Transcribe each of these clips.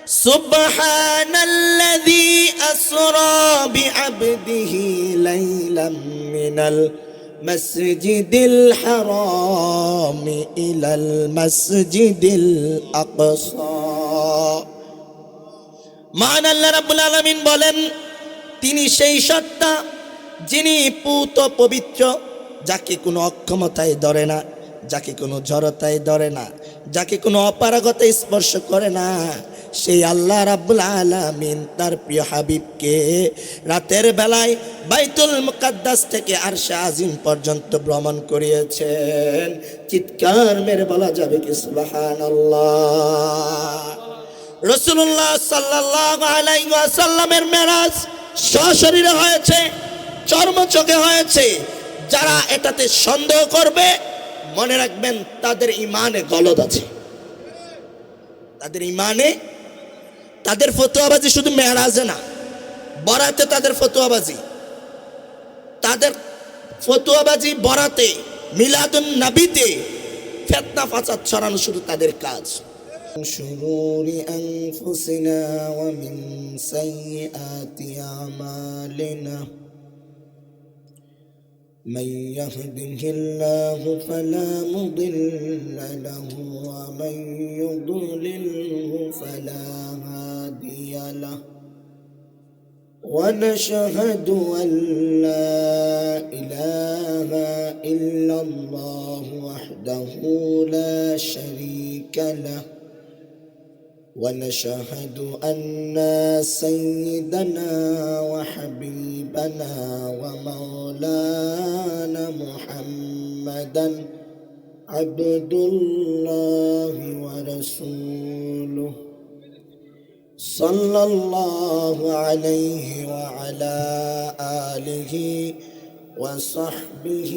সুবহানাল্লাযী আসরা বিআবদিহি লাইলাম মিনাল মাসজিদিল হারাম ইলাল মাসজিদিল আকসা। মহান আল্লাহ রাব্বুল আলামিন বলেন, তিনি সেই সত্তা যিনি পূত পবিত্র, যাকে কোনো অক্ষমতায় ধরে না, যাকে কোনো জড়তায় ধরে না, যাকে কোনো অপারগতায় স্পর্শ করে না। সেই আল্লাহ রাব্বুল আলামিন তার প্রিয় হাবিবকে রাতের বেলায় বাইতুল মুকাদ্দাস থেকে আরশে আজিম পর্যন্ত ভ্রমণ করিয়েছেন। চিৎকার মেরে বলা যাবে কি সুবহানাল্লাহ। রাসূলুল্লাহ সাল্লাল্লাহু আলাইহি ওয়াসাল্লামের মেরাজ সশরীরে হয়েছে, চর্মচোখে হয়েছে। যারা এটাতে সন্দেহ করবে মনে রাখবেন তাদের ইমানে গলদ আছে, তাদের ইমানে, তাদের ফতোয়াবাজি শুধু মেরাজে না, বরাতে তাদের ফতোয়াবাজি, তাদের ফতোয়াবাজি বরাতে, মিলাদুন নবীতে ফিতনা ফাসাদ ছড়ানো শুধু তাদের কাজ। শুরুরি আনফুসিনা ওয়া মিন সাইয়্যাতি আমালিনা من يهده الله فلا مضل له ومن يضلله فلا هادي له ونشهد أن لا إله إلا الله وحده لا شريك له ونشهد أن سيدنا وحبيبنا ومولانا محمدا عبد الله ورسوله صلى الله عليه وعلى آله وصحبه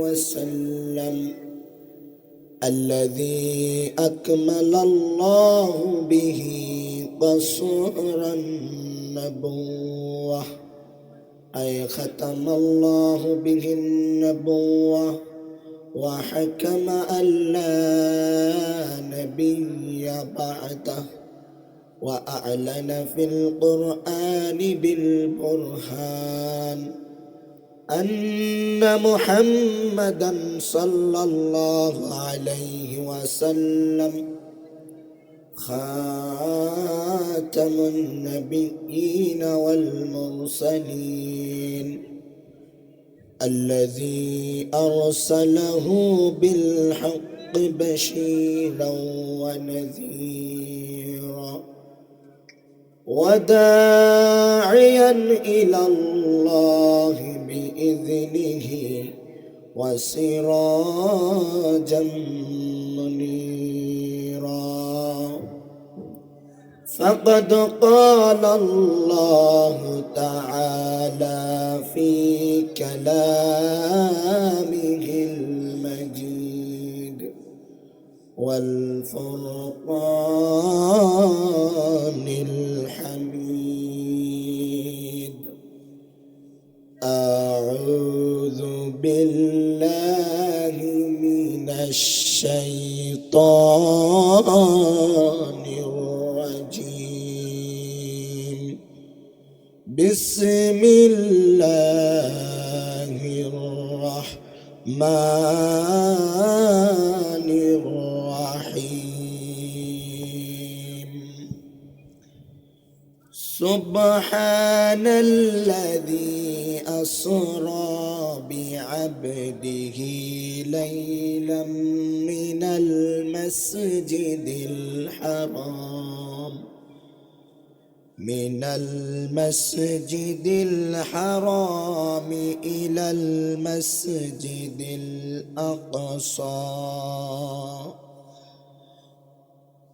وسلم، الذي أكمل الله به قصور النبوة، أي ختم الله به النبوة وحكم أن لا نبي بعده، وأعلن في القرآن بالبرهان أن محمدا صلى الله عليه وسلم خاتم النبيين والمرسلين، الذي أرسله بالحق بشيرا ونذيرا وداعيا إلى الله بإذنه وسراجا منيرا. فقد قال الله تعالى في كلامه المجيد والفرقان الحميد: أعوذ بالله من الشيطان الرجيم. بسم الله الرحمن الرحيم. سبحان الذي أسرى بعبده ليلا من المسجد الحرام إلى المسجد الأقصى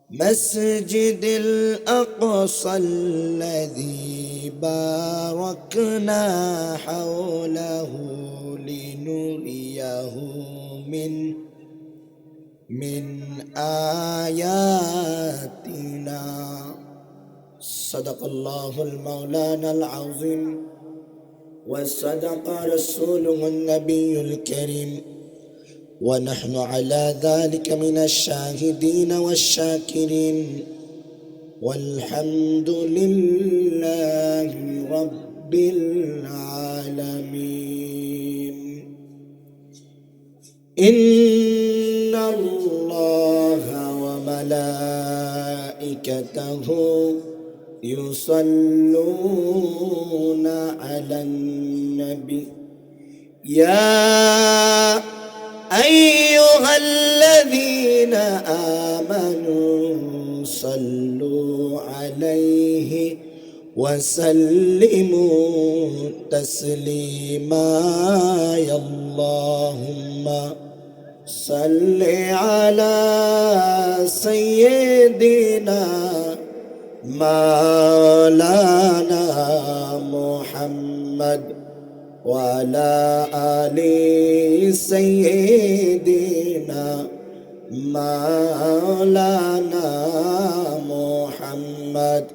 مسجد الأقصى الذي باركنا حوله لنريه من آياتنا. صدق الله المولانا العظيم وصدق رسوله النبي الكريم، ونحن على ذلك من الشاهدين والشاكرين. والحمد لله رب العالمين. إن الله وملائكته يصلون على النبي يا أيها الذين آمنوا صلوا عليه وسلموا تسليما. يا اللهم صل على سيدنا مولانا محمد وعلى آل سيدنا مولانا محمد.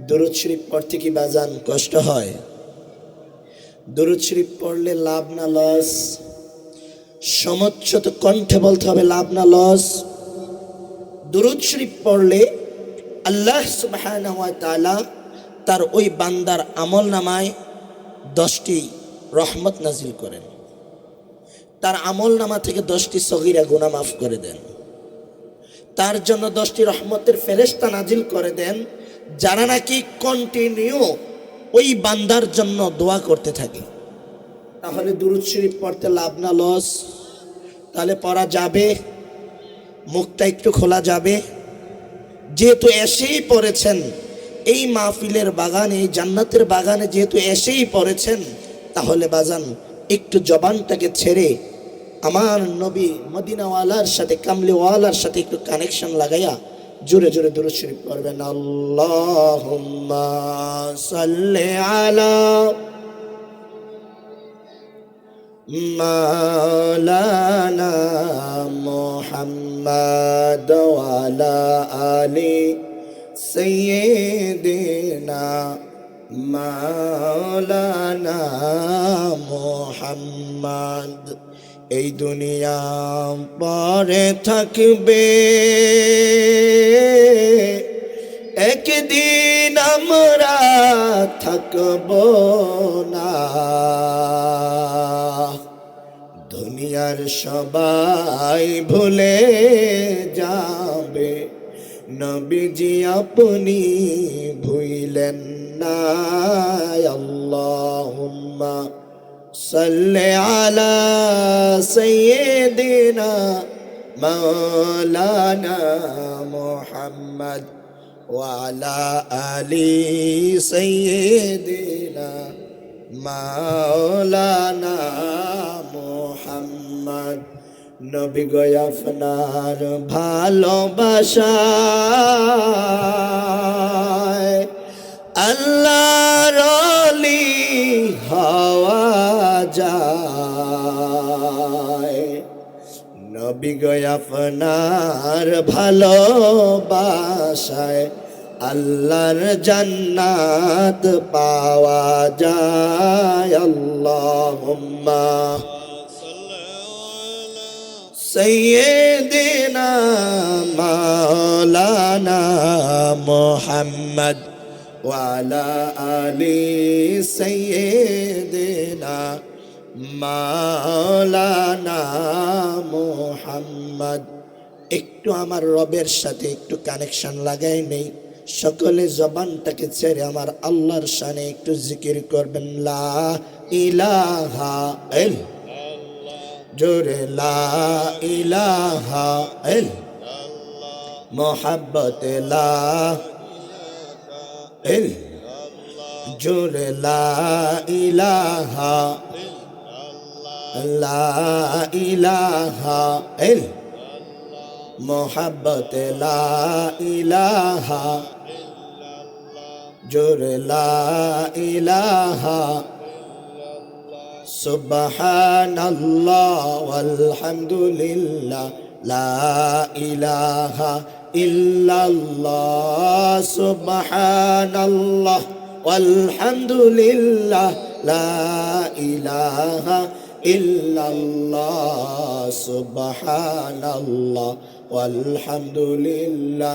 দুরূদ শরীফ পড়তে কি বাজান কষ্ট হয়? দুরূদ শরীফ পড়লে লাভ না লস? সমচ্ছত কণ্ঠে বলতে হবে লাভ না লস? দুরূদ শরীফ পড়লে আল্লাহ সুবহানাহু ওয়া তাআলা তার ওই বান্দার আমল নামায় 10টি রহমত নাজিল করেন, তার আমল নামা থেকে 10টি সগীরা গুনাহ মাফ করে দেন, তার জন্য 10টি রহমতের ফেরেশতা নাজিল করে দেন, যারা নাকি কন্টিনিউ ওই বান্দার জন্য দোয়া করতে থাকে। তাহলে দুরূদ শরীফ পড়তে লাভ না লস? তাহলে পড়া যাবে, মুখটা একটু খোলা যাবে। যেহেতু এসেই পড়েছেন এই মাহফিলের বাগানে, এই জান্নাতের বাগানে যেহেতু এসেই পড়েছেন, তাহলে বাজান একটু জবানটাকে ছেড়ে আমার নবী মদিনাওয়ালার সাথে, কামলিওয়ালার সাথে একটু কানেকশন লাগাইয়া জোরে জোরে দুরূদ শরীফ পড়বেন। আল্লাহুম্মা সাল্লি আলা মাওলানা মুহাম্মদ ওয়া আলা আলি সাইয়্যিদিনা মাওলানা মুহাম্মদ। এই দুনিয়া পরে থাকবে, একদিন আমরা থাকব না। দুনিয়ার সবাই ভুলে যাবে, নবীজি আপনি ভুইলেন না। আল্লাহুম্মা সাল্লি আলা সাইয়্যিদিনা মাওলানা মুহাম্মদ ওয়া আলা আলি সাইয়্যিদিনা মাওলানা মুহাম্মদ। নবী গো আপনার ভালোবাসায় আল্লাহর ওলি হওয়া যায়। নবী গো আপনার ভালোবাসায় আল্লাহর জান্নাত পাওয়া যায়। আল্লাহুম্মা সাইয়্যিদিনা মাওলানা মুহাম্মদ ওয়া আলা আলি সাইয়্যিদিনা মাওলানা মুহাম্মদ। একটু আমার রবের সাথে একটু কানেকশন লাগাই নেই, সকলে জবানটাকে ছেড়ে আমার আল্লাহর শানে একটু জিকির করবেন। লা ইলাহা ইল্লাল্লাহ, জোরে লা ইলাহা ইল্লাল্লাহ, মোহাব্বত লা ইল্লাল্লাহ, জোরে লা ইলাহা ইল্লাল্লাহ, লা ইলাহা ইল্লাল্লাহ, মোহাব্বত লা ইলাহা ইল্লাল্লাহ, জোরে লা ইলাহা। সুবহানাল্লাহ ওয়ালহামদুলিল্লাহ, লা ইলাহা ইল্লাল্লাহ, সুবহানাল্লাহ ওয়ালহামদুলিল্লাহ, লা ইলাহা ইল্লাল্লাহ, সুবহানাল্লাহ ওয়ালহামদুলিল্লাহ,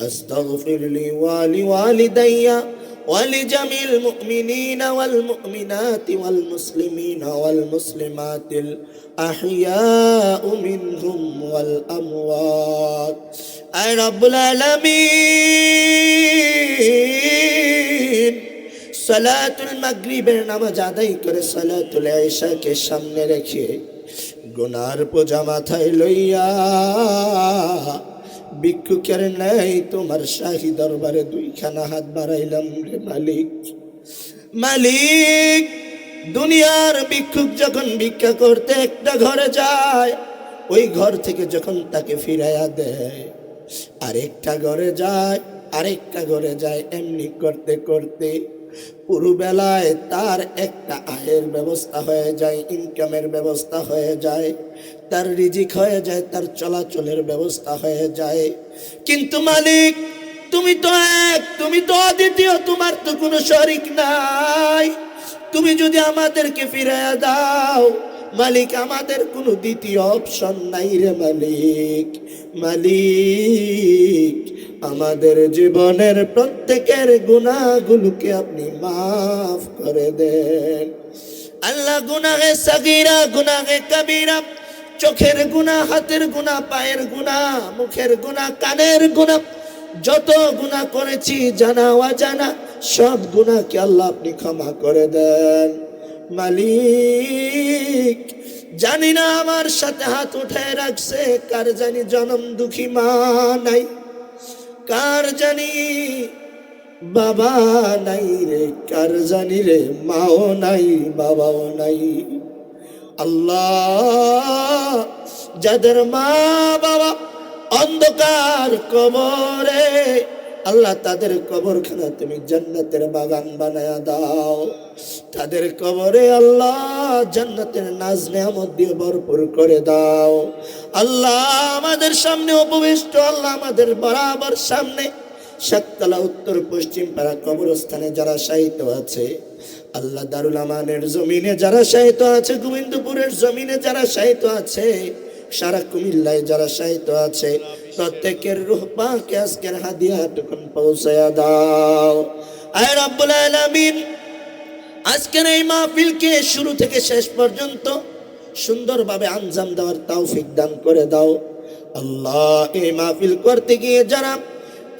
أستغفر لي ولوالدي ولجميع المؤمنين والمؤمنات والمسلمين والمسلمات الأحياء منهم والأموات أي رب العالمين সালাতুল মাগরিবের নামাজ আদায় করে সালাতুল ইশাকে সামনে রেখে গুনার বোঝা মাথায় লইয়া ভিক্ষুকের ন্যায় তোমার শাহী দরবারে দুইখানা হাত বাড়াইলাম রে মালিক। মালিক, দুনিয়ার ভিক্ষুক যখন ভিক্ষা করতে একটা ঘরে যায়, ওই ঘর থেকে যখন তাকে ফিরাইয়া দেয় আরেকটা ঘরে যায়, আরেকটা ঘরে যায়, এমনি করতে করতে পুরো বেলায় তার একটা আয়ের ব্যবস্থা হয়ে যায়, ইনকামের ব্যবস্থা হয়ে যায়, তার রিজিক হয়ে যায়, তার চলাচলের ব্যবস্থা হয়ে যায়। কিন্তু মালিক, তুমি তো এক, তুমি তো অদ্বিতীয়, তোমার তো কোনো শরিক নাই। তুমি যদি আমাদেরকে ফিরাইয়া দাও মালিক, আমাদের কোনো দ্বিতীয় অপশন নাই রে মালিক। মালিক, আমাদের জীবনের প্রত্যেকের গুনাহগুলোকে আপনি মাফ করে দেন আল্লাহ। গুনাহে সাগীরা, গুনাহে কাবীরা, চোখের গুনাহ, হাতের গুনাহ, পায়ের গুনাহ, মুখের গুনাহ, কানের গুনাহ, যত গুনাহ করেছি জানা অজানা সব গুনাহকে আল্লাহ আপনি ক্ষমা করে দেন মালিক। জানি না আমার সাথে হাত উঠায় রাখছে কার জানি জনম দুঃখী মা নাই, কার জানি বাবা নাই রে, কার জানি রে মাও নাই, বাবাও নাই। আল্লাহ, যাদের মা বাবা অন্ধকার কবরে, আল্লাহ তাদের কবরখানা তুমি জান্নাতের বাগান বানায়া দাও। তাদের কবরে আল্লাহ জান্নাতের নাজ নেয়ামত দিয়ে ভরপুর করে দাও। আল্লাহ, আমাদের সামনে উপবিষ্ট, আল্লাহ আমাদের বরাবর সামনে সাততলা উত্তর পশ্চিম পাড়া কবরস্থানে যারা শায়িত আছে, আল্লাহ দারুল আমানের জমিনে যারা শায়িত আছে, গোবিন্দপুরের জমিনে যারা শায়িত আছে, সারা কুমিল্লায় যারা শায়িত আছে, প্রত্যেকের রূহ পাকে আজকের হাদিয়াটুকুন পৌঁছায়া দাও আয় রব্বুল আলামিন। আজকের এই মাহফিলকে শুরু থেকে শেষ পর্যন্ত সুন্দরভাবে আঞ্জাম দেওয়ার তৌফিক দান করে দাও আল্লাহ। এই মাহফিল করতে গিয়ে যারা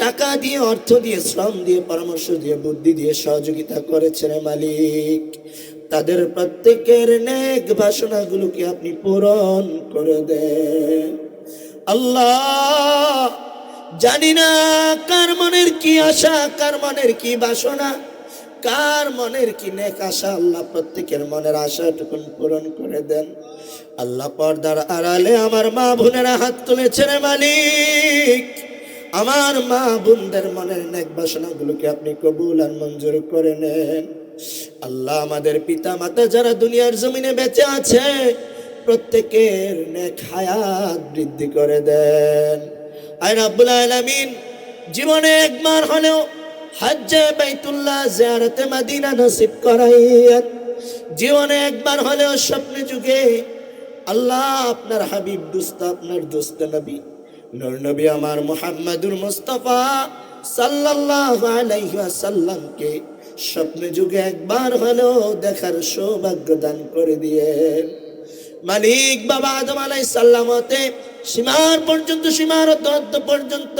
টাকা দিয়ে, অর্থ দিয়ে, শ্রম দিয়ে, পরামর্শ দিয়ে, বুদ্ধি দিয়ে সহযোগিতা করেছে রে মালিক, তাদের প্রত্যেকের নেক বাসনাগুলোকে আপনি পূরণ করে দেন আল্লাহ। জানি না কার মনের কি আশা, কার মনের কি বাসনা, কার মনের কি নেক আশা, আল্লাহ প্রত্যেকের মনের আশাটুকুন পূরণ করে দেন আল্লাহ। পর্দার আড়ালে আমার মা বোনেরা হাত তুলেছে রে মালিক, আমার মা বোনদের মনের নেক বাসনাগুলোকে আপনি কবুল আর মঞ্জুর করে নেন আল্লাহ। আমাদের পিতা মাতা যারা দুনিয়ার জমিনে বেঁচে আছে, প্রত্যেকের নেক হায়াত বৃদ্ধি করে দেন আয় রব্বুল আলামিন। জীবনে একবার হলেও হজ্জে বাইতুল্লাহ জিয়ারতে মদিনা নসিব করাইয়েন। জীবনে একবার হলেও স্বপ্নে যুগে আল্লাহ আপনার হাবিব দুস্ত, আপনার দোস্ত নবী নূর নবী আমার মুহাম্মদুর মুস্তাফা সাল্লাল্লাহু আলাইহি ওয়াসাল্লামকে স্বপ্নে যুগে একবার হলেও দেখার সৌভাগ্য দান করে দিয়েন মালিক। বাবা আদম আলাইহিস সালামতে সীমার পর্যন্ত, সীমার অন্ত পর্যন্ত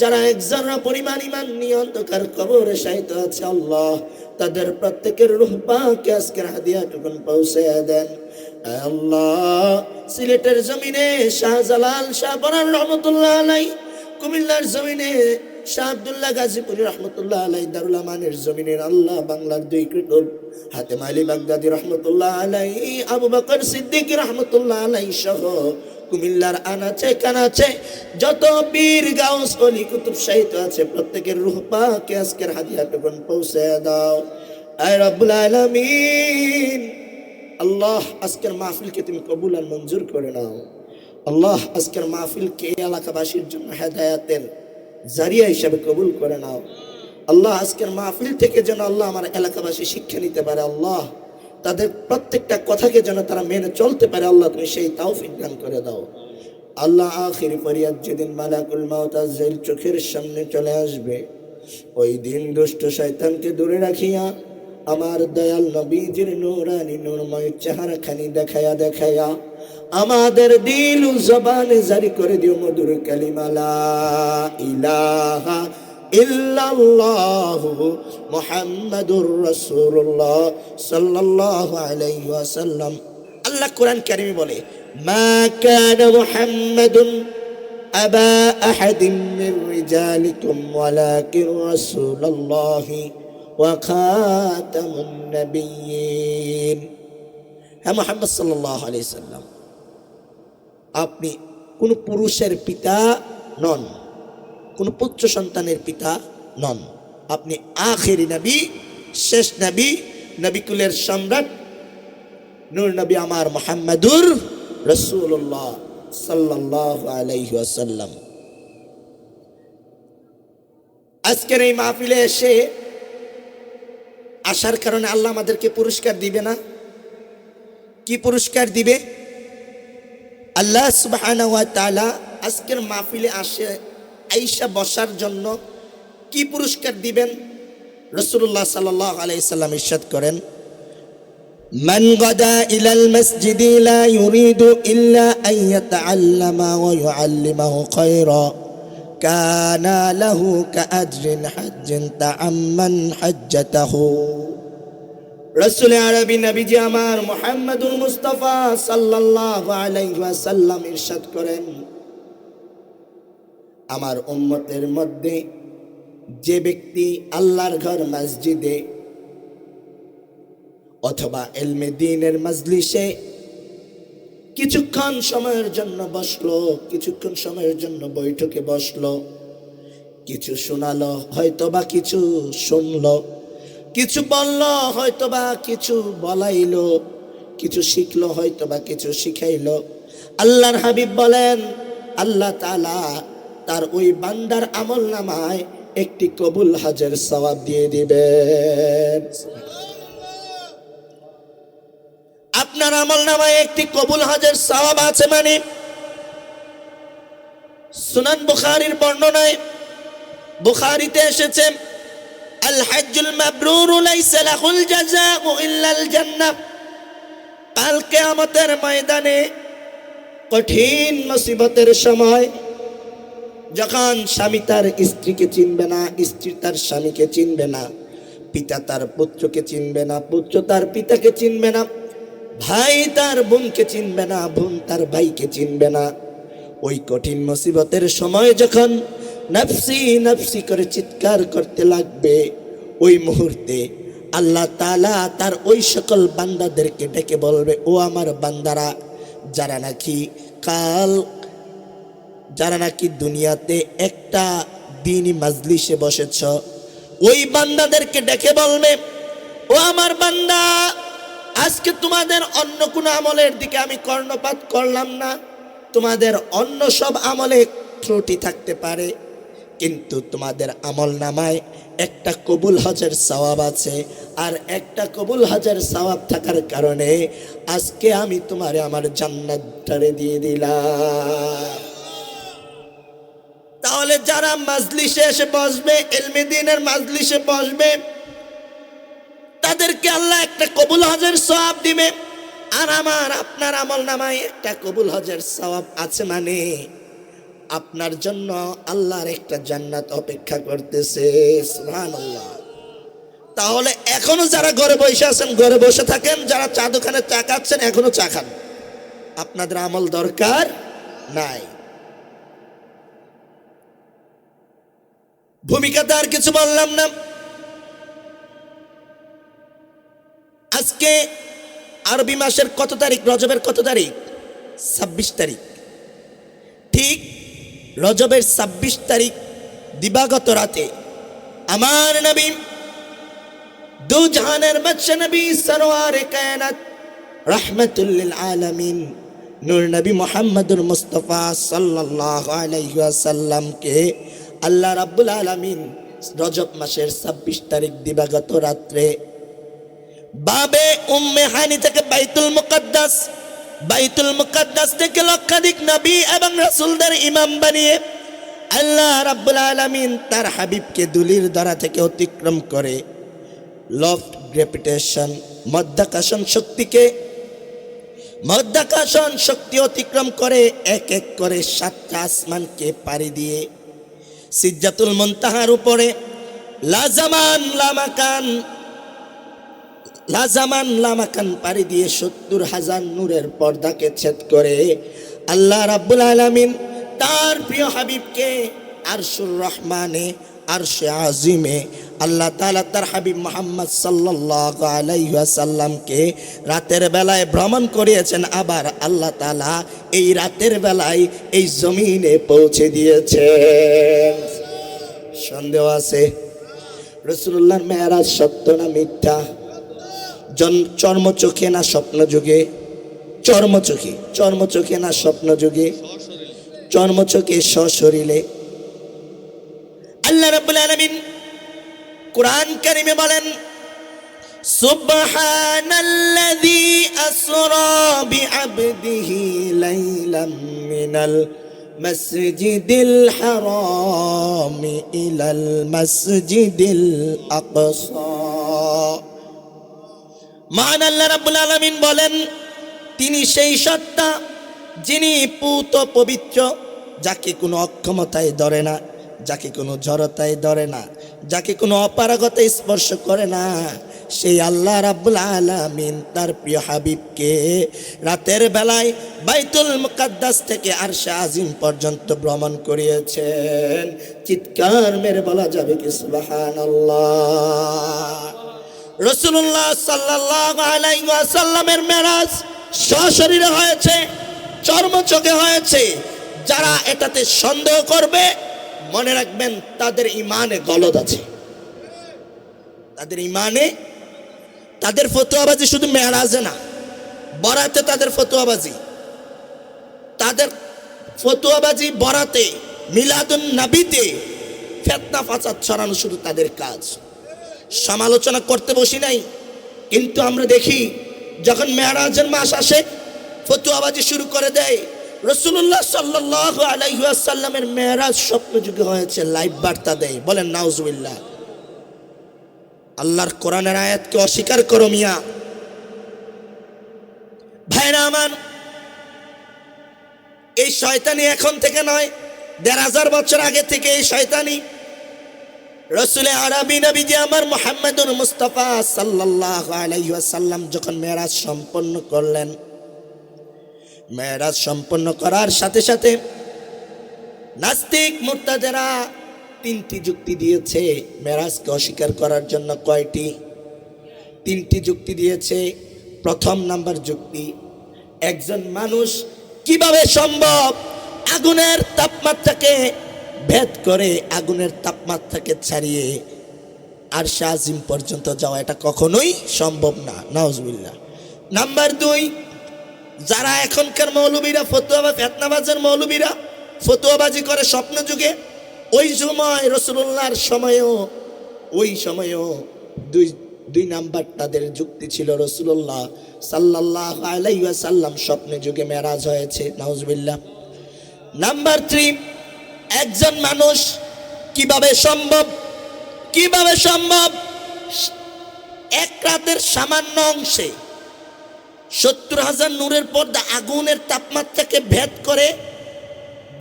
যারা এক যারা পরিমাণ ঈমান নিয়ে অন্ধকার কবরে শায়িত আছে আল্লাহ, তাদের প্রত্যেকের রূহ পাকে আজকের হাদিয়াটুকুন পৌঁছে দেন আল্লাহ। সিলেটের জমিনে শাহজালাল শাহ বরান রহমতুল্লাহ আলাইহি, কুমিল্লার জমিনে শাহ আব্দুল্লাহ গাজীপুরি রহমতুল্লাহ আলাইহি, দারুল আমানের জমিনের আল্লাহ বাংলার দুই কৃতল হাতেম আলী বাগদাদি রহমতুল্লাহ আলাইহি, আবু বকর সিদ্দিক রহমতুল্লাহ আলাইহি সহ কুমিল্লার আনাচে কানাচে যত পীর গাউস ওলি কুতুব শাহিদ আছে, প্রত্যেকের রূহ পাকে আজকের হাদিয়াটুকুন পৌঁছে দাও আয় রব্বুল আলামিন। আল্লাহ, আজকের মাহফিলকে তুমি কবুল আর মঞ্জুর করে নাও আল্লাহ। আজকের মাহফিলকে এলাকাবাসীর জন্য হেদায়েতের জারিয়া হিসাবে কবুল করে নাও আল্লাহ। আজকের মাহফিল থেকে যেন আল্লাহ আমার এলাকাবাসী শিক্ষা নিতে পারে আল্লাহ, তাদের প্রত্যেকটা কথাকে যেন তারা মেনে চলতে পারে আল্লাহ, তুমি সেই তৌফিক দান করে দাও আল্লাহ আখির ফরিয়াদ যেদিন মালাকুল মাউত আজরাইল চোখের সামনে চলে আসবে, ওই দিন দুষ্ট শয়তানকে দূরে রাখিয়া আমার দয়াল নবীজির নূরানি নূরময় চেহারাখানি দেখায়া দেখায়া আমাদের দিল ও জবানে জারি করে দিও মধুর কালিমা লা ইলাহা ইল্লাল্লাহু মুহাম্মাদুর রাসূলুল্লাহ সাল্লাল্লাহু আলাইহি ওয়াসাল্লাম। আল্লাহ কোরআন কারিমে বলে, মা কানা মুহাম্মাদুন আবা আহাদিন মির রিজালিকুম ওয়ালাকিন রাসূলুল্লাহি ওয়া খাতামুন নাবিয়্যিন। হ্যাঁ, মুহাম্মদ সাল্লাল্লাহু আলাইহি সাল্লাম, আপনি কোন পুরুষের পিতা নন, কোন পুত্র সন্তানের পিতা নন। আপনি আখেরি নবী, শেষ নবী, নবিকুলের সম্রাট নূর নবী আমার মুহাম্মাদুর রাসূলুল্লাহ সাল্লাল্লাহু আলাইহি ওয়াসাল্লাম। আজকের এই মাহফিলে এসে আসার কারণে আল্লাহ আমাদেরকে পুরস্কার দিবে না? কি পুরস্কার দিবে? আল্লাহ সুবহানাহু ওয়া তাআলা আজকের মাহফিলে আইসা বসার জন্য কি পুরস্কার দিবেন? রাসূলুল্লাহ সাল্লাল্লাহু আলাইহি সাল্লাম ইরশাদ করেন, মান গাদা ইলাল মসজিদি লা ইউরিদু ইল্লা আন ইয়াতাআল্লামা ওয়া ইউআল্লিমাহু খায়রা কানা লাহু কাআজরিন হাজ্জিন তাআম্মান হাজ্জাতাহু। রাসূল আরবি নবীজি আমার মুহাম্মদুর মুস্তাফা সাল্লাল্লাহু আলাইহি ওয়াসাল্লাম ইরশাদ করেন, আমার উম্মতের মধ্যে যে ব্যক্তি আল্লাহর ঘর মসজিদে অথবা ইলমে দ্বীনের মজলিসে কিছুক্ষণ সময়ের জন্য বসলো, কিছুক্ষণ সময়ের জন্য বৈঠকে বসলো, কিছু শোনালো, হয়তোবা কিছু শুনলো, কিছু বললো, হয়তোবা কিছু বলাইলো, কিছু শিখলো, হয়তোবা কিছু শিখাইলো, আল্লাহর হাবিব বলেন আল্লাহ তাআলা তার ওই বান্দার আমল নামায় একটি কবুল হজের সওয়াব দিয়ে দিবেন। আপনার আমল নামায় একটি কবুল হজের সওয়াব আছে, মানে সুনান বুখারীর বর্ণনায় বুখারীতে এসেছে, আল হজ্জুল মাবরুর লাইসা লাহুল জাযাউ ইল্লাল জান্নাহ। কাল কিয়ামতের ময়দানে কঠিন মুসিবতের সময় যখন স্বামী তার স্ত্রীকে চিনবে না, স্ত্রী তার স্বামীকে চিনবে না, পিতা তার পুত্রকে চিনবে না, পুত্র তার পিতাকে চিনবে না, ভাই তার বোনকে চিনবে না, বোন তার ভাইকে চিনবে না, ওই কঠিন মুসিবতের সময় যখন নফসি নফসি করে চিৎকার করতে লাগবে, ওই মুহূর্তে আল্লাহ তাআলা তার ওই সকল বান্দাদেরকে ডেকে বলবে, ও আমার বান্দারা, যারা নাকি দুনিয়াতে একটা দ্বীনি মজলিসে বসেছ, ওই বান্দাদেরকে ডেকে বলবে, ও আমার বান্দা, আজকে তোমাদের অন্য কোনো আমলের দিকে আমি কর্ণপাত করলাম না, তোমাদের অন্য সব আমলে ত্রুটি থাকতে পারে, কিন্তু তোমাদের আমল নামায় একটা কবুল হজের সওয়াব আছে, আর একটা কবুল হজের সওয়াব থাকার কারণে আজকে আমি তোমারে আমার জান্নাতটারে দিয়ে দিলাম। তাহলে যারা মজলিসে এসে বসবে, ইলমে দ্বীনের মজলিসে বসবে, তাদেরকে আল্লাহ একটা কবুল হজের সওয়াব দিবে, আর আমার আপনার আমল নামায় একটা কবুল হজের সওয়াব আছে, মানে আপনার জন্য আল্লাহর একটা জান্নাত অপেক্ষা করতেছে। সুবহানাল্লাহ। তাহলে এখনো যারা ঘরে বসে আছেন, ঘরে বসে থাকেন, যারা চা দোকানে চা খাচ্ছেন, এখনো চা খান, আপনাদের আমল দরকার নাই। ভূমিকাতে আর কিছু বললাম না। আজকে আরবি মাসের কত তারিখ? রজবের কত তারিখ? 26 তারিখ। ঠিক রজবের 26 তারিখ দিবাগত রাতে আমার নবী, দু জাহানের বাদশা নবী, সরওয়ারে কায়নাত, রাহমাতুল লিল আলামিন, নূর নবী মুহাম্মদুর মুস্তাফা সাল্লাল্লাহু আলাইহি ওয়াসাল্লামকে আল্লাহ রাব্বুল আলামিন রজব মাসের 26 তারিখ দিবাগত রাত্রে বাবে উম্মে হানি থেকে বাইতুল মুকদ্দাস বাইতুল মুকাদ্দাস থেকে লক্ষাধিক নবী এবং রাসূলদের ইমাম বানিয়ে আল্লাহ রাব্বুল আলামিন তার হাবিবকে ধূলির ধরা থেকে অতিক্রম করে লফট গ্র্যাভিটেশন মধ্যাকর্ষণ শক্তি অতিক্রম করে এক এক করে 7টা আসমানকে পাড়ি দিয়ে সিদরাতুল মুনতাহার উপরে লাজামান লামাকান পাড়ি দিয়ে 70,000 নূরের পর্দাকে ছেদ করে আল্লাহ রাব্বুল আলামিন তার প্রিয় হাবিবকে আরশুর রহমানে আরশে আজিমে আল্লাহ তাআলা তার হাবিব মুহাম্মদ সাল্লাল্লাহু আলাইহি ওয়াসাল্লামকে রাতের বেলায় ভ্রমণ করিয়েছেন। আবার আল্লাহ তাআলা এই রাতের বেলায় এই জমিনে পৌঁছে দিয়েছেন। সন্দেহ আছে রাসূলুল্লাহর মেরাজ সত্য না মিথ্যা? চর্মচোখে না স্বপ্ন যুগে? চর্মচোখে না স্বপ্ন যুগে? চর্মচোখে সশরীরে। আল্লাহ রাব্বুল আলামিন কুরআন কারীমে বলেন সুবহানাল্লাযী আসরা বিআবদিহি লাইলাম মিনাল মাসজিদিল হারাম ইলাল মাসজিদিল আকসা। মহান আল্লাহ রাব্বুল আলামিন বলেন তিনি সেই সত্তা যিনি পূত পবিত্র, যাকে কোনো অক্ষমতায় ধরে না, যাকে কোনো জড়তায় ধরে না, যাকে কোনো অপারগতায় স্পর্শ করে না। সেই আল্লাহ রাব্বুল আলামিন তার প্রিয় হাবিবকে রাতের বেলায় বাইতুল মুকাদ্দাস থেকে আরশে আজিম পর্যন্ত ভ্রমণ করিয়েছেন। চিৎকার মেরে বলা যাবে কি সুবহানাল্লাহ। রাসূলুল্লাহ সাল্লাল্লাহু আলাইহি ওয়াসাল্লামের মেরাজ সশরীরে হয়েছে, চর্মচোখে হয়েছে। যারা এটাতে সন্দেহ করবে মনে রাখবেন তাদের ঈমানে গলদ আছে। তাদের ফতোয়াবাজি শুধু মেরাজে না, বরাতে তাদের ফতোয়াবাজি, বরাতে মিলাদুন নবীতে ফিতনা ফাসাদ ছড়ানো শুধু তাদের কাজ। সমালোচনা করতে বসি নাই, কিন্তু আমরা দেখি যখন মেরাজের মাস আসে ফতোয়াবাজি শুরু করে দেয়। রাসূলুল্লাহ সাল্লাল্লাহু আলাইহি ওয়াসাল্লামের মেরাজ স্বপ্ন যুগে হয়েছে, লাইভ বার্তা দেয়। বলেন নাউজুবিল্লাহ। আল্লাহর কোরআনের আয়াতকে অস্বীকার করো মিয়া। ভাইরা আমার, এই শয়তানি এখন থেকে নয়, ১৫০০ বছর আগে থেকে এই শয়তানি। রাসূলে আরবি নবীজি আমার মুহাম্মদুর মুস্তাফা সাল্লাল্লাহু আলাইহি ওয়াসাল্লাম যখন মেরাজ সম্পন্ন করলেন, মেরাজ সম্পন্ন করার সাথে সাথে নাস্তিক মুরতাদেরা 3টি যুক্তি দিয়েছে মেরাজকে অস্বীকার করার জন্য। কয়টি? 3টি যুক্তি দিয়েছে। প্রথম নাম্বার যুক্তি, একজন মানুষ কিভাবে সম্ভব আগুনের তাপমাত্রাকে ভেদ করে, আগুনের তাপমাত্রাকে ছাড়িয়ে আরশে আজিম পর্যন্ত যাওয়া? এটা কখনোই সম্ভব না, নাউজুবিল্লাহ। নাম্বার 2, যারা এখনকার মৌলবীরা ফতোয়াবাজের মৌলবীরা ফতোয়াবাজি করে স্বপ্ন যুগে, ওই সময় রাসূলুল্লাহর সময়ও দুই নাম্বার তাদের যুক্তি ছিল রাসূলুল্লাহ সাল্লাল্লাহু আলাইহি ওয়াসাল্লাম স্বপ্ন যুগে মেরাজ হয়েছে, নাউজুবিল্লাহ। নাম্বার 3, একজন মানুষ কিভাবে সম্ভব এক রাতের সামান্য অংশে ৭০,০০০ নূরের পর্দা আগুনের তাপমাত্রাকে ভেদ করে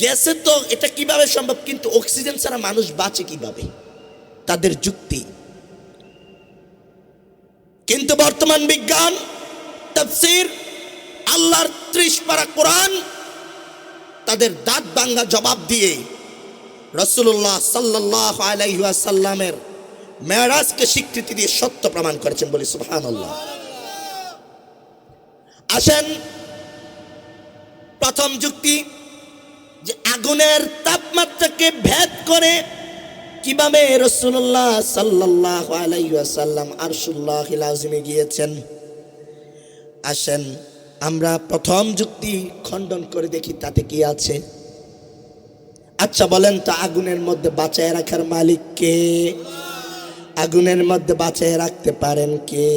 গেছে। তো এটা কিভাবে সম্ভব? কিন্তু অক্সিজেন ছাড়া মানুষ বাঁচে কিভাবে? তাদের যুক্তি। কিন্তু বর্তমান বিজ্ঞান, তাফসীর, আল্লাহর ৩০ পারা কোরআন তাদের দাঁত ভাঙা জবাব দিয়ে রাসূলুল্লাহ সাল্লাল্লাহু আলাইহি ওয়াসাল্লামের মেরাজকে স্বীকৃতি দিয়ে সত্য প্রমাণ করেছেন। বলি সুবহানাল্লাহ। আসেন, প্রথম যুক্তি যে আগুনের তাপমাত্রাকে ভেদ করে কিভাবে রাসূলুল্লাহ সাল্লাল্লাহু আলাইহি ওয়াসাল্লাম আরশুল্লাহিল আযিমে গিয়েছেন। আসেন আমরা প্রথম যুক্তি খণ্ডন করে দেখি তাতে কি আছে। আচ্ছা বলেন তো, আগুনের মধ্যে বাঁচায় রাখার মালিক কে? আগুনের মধ্যে বাঁচায় রাখতে পারেন কে?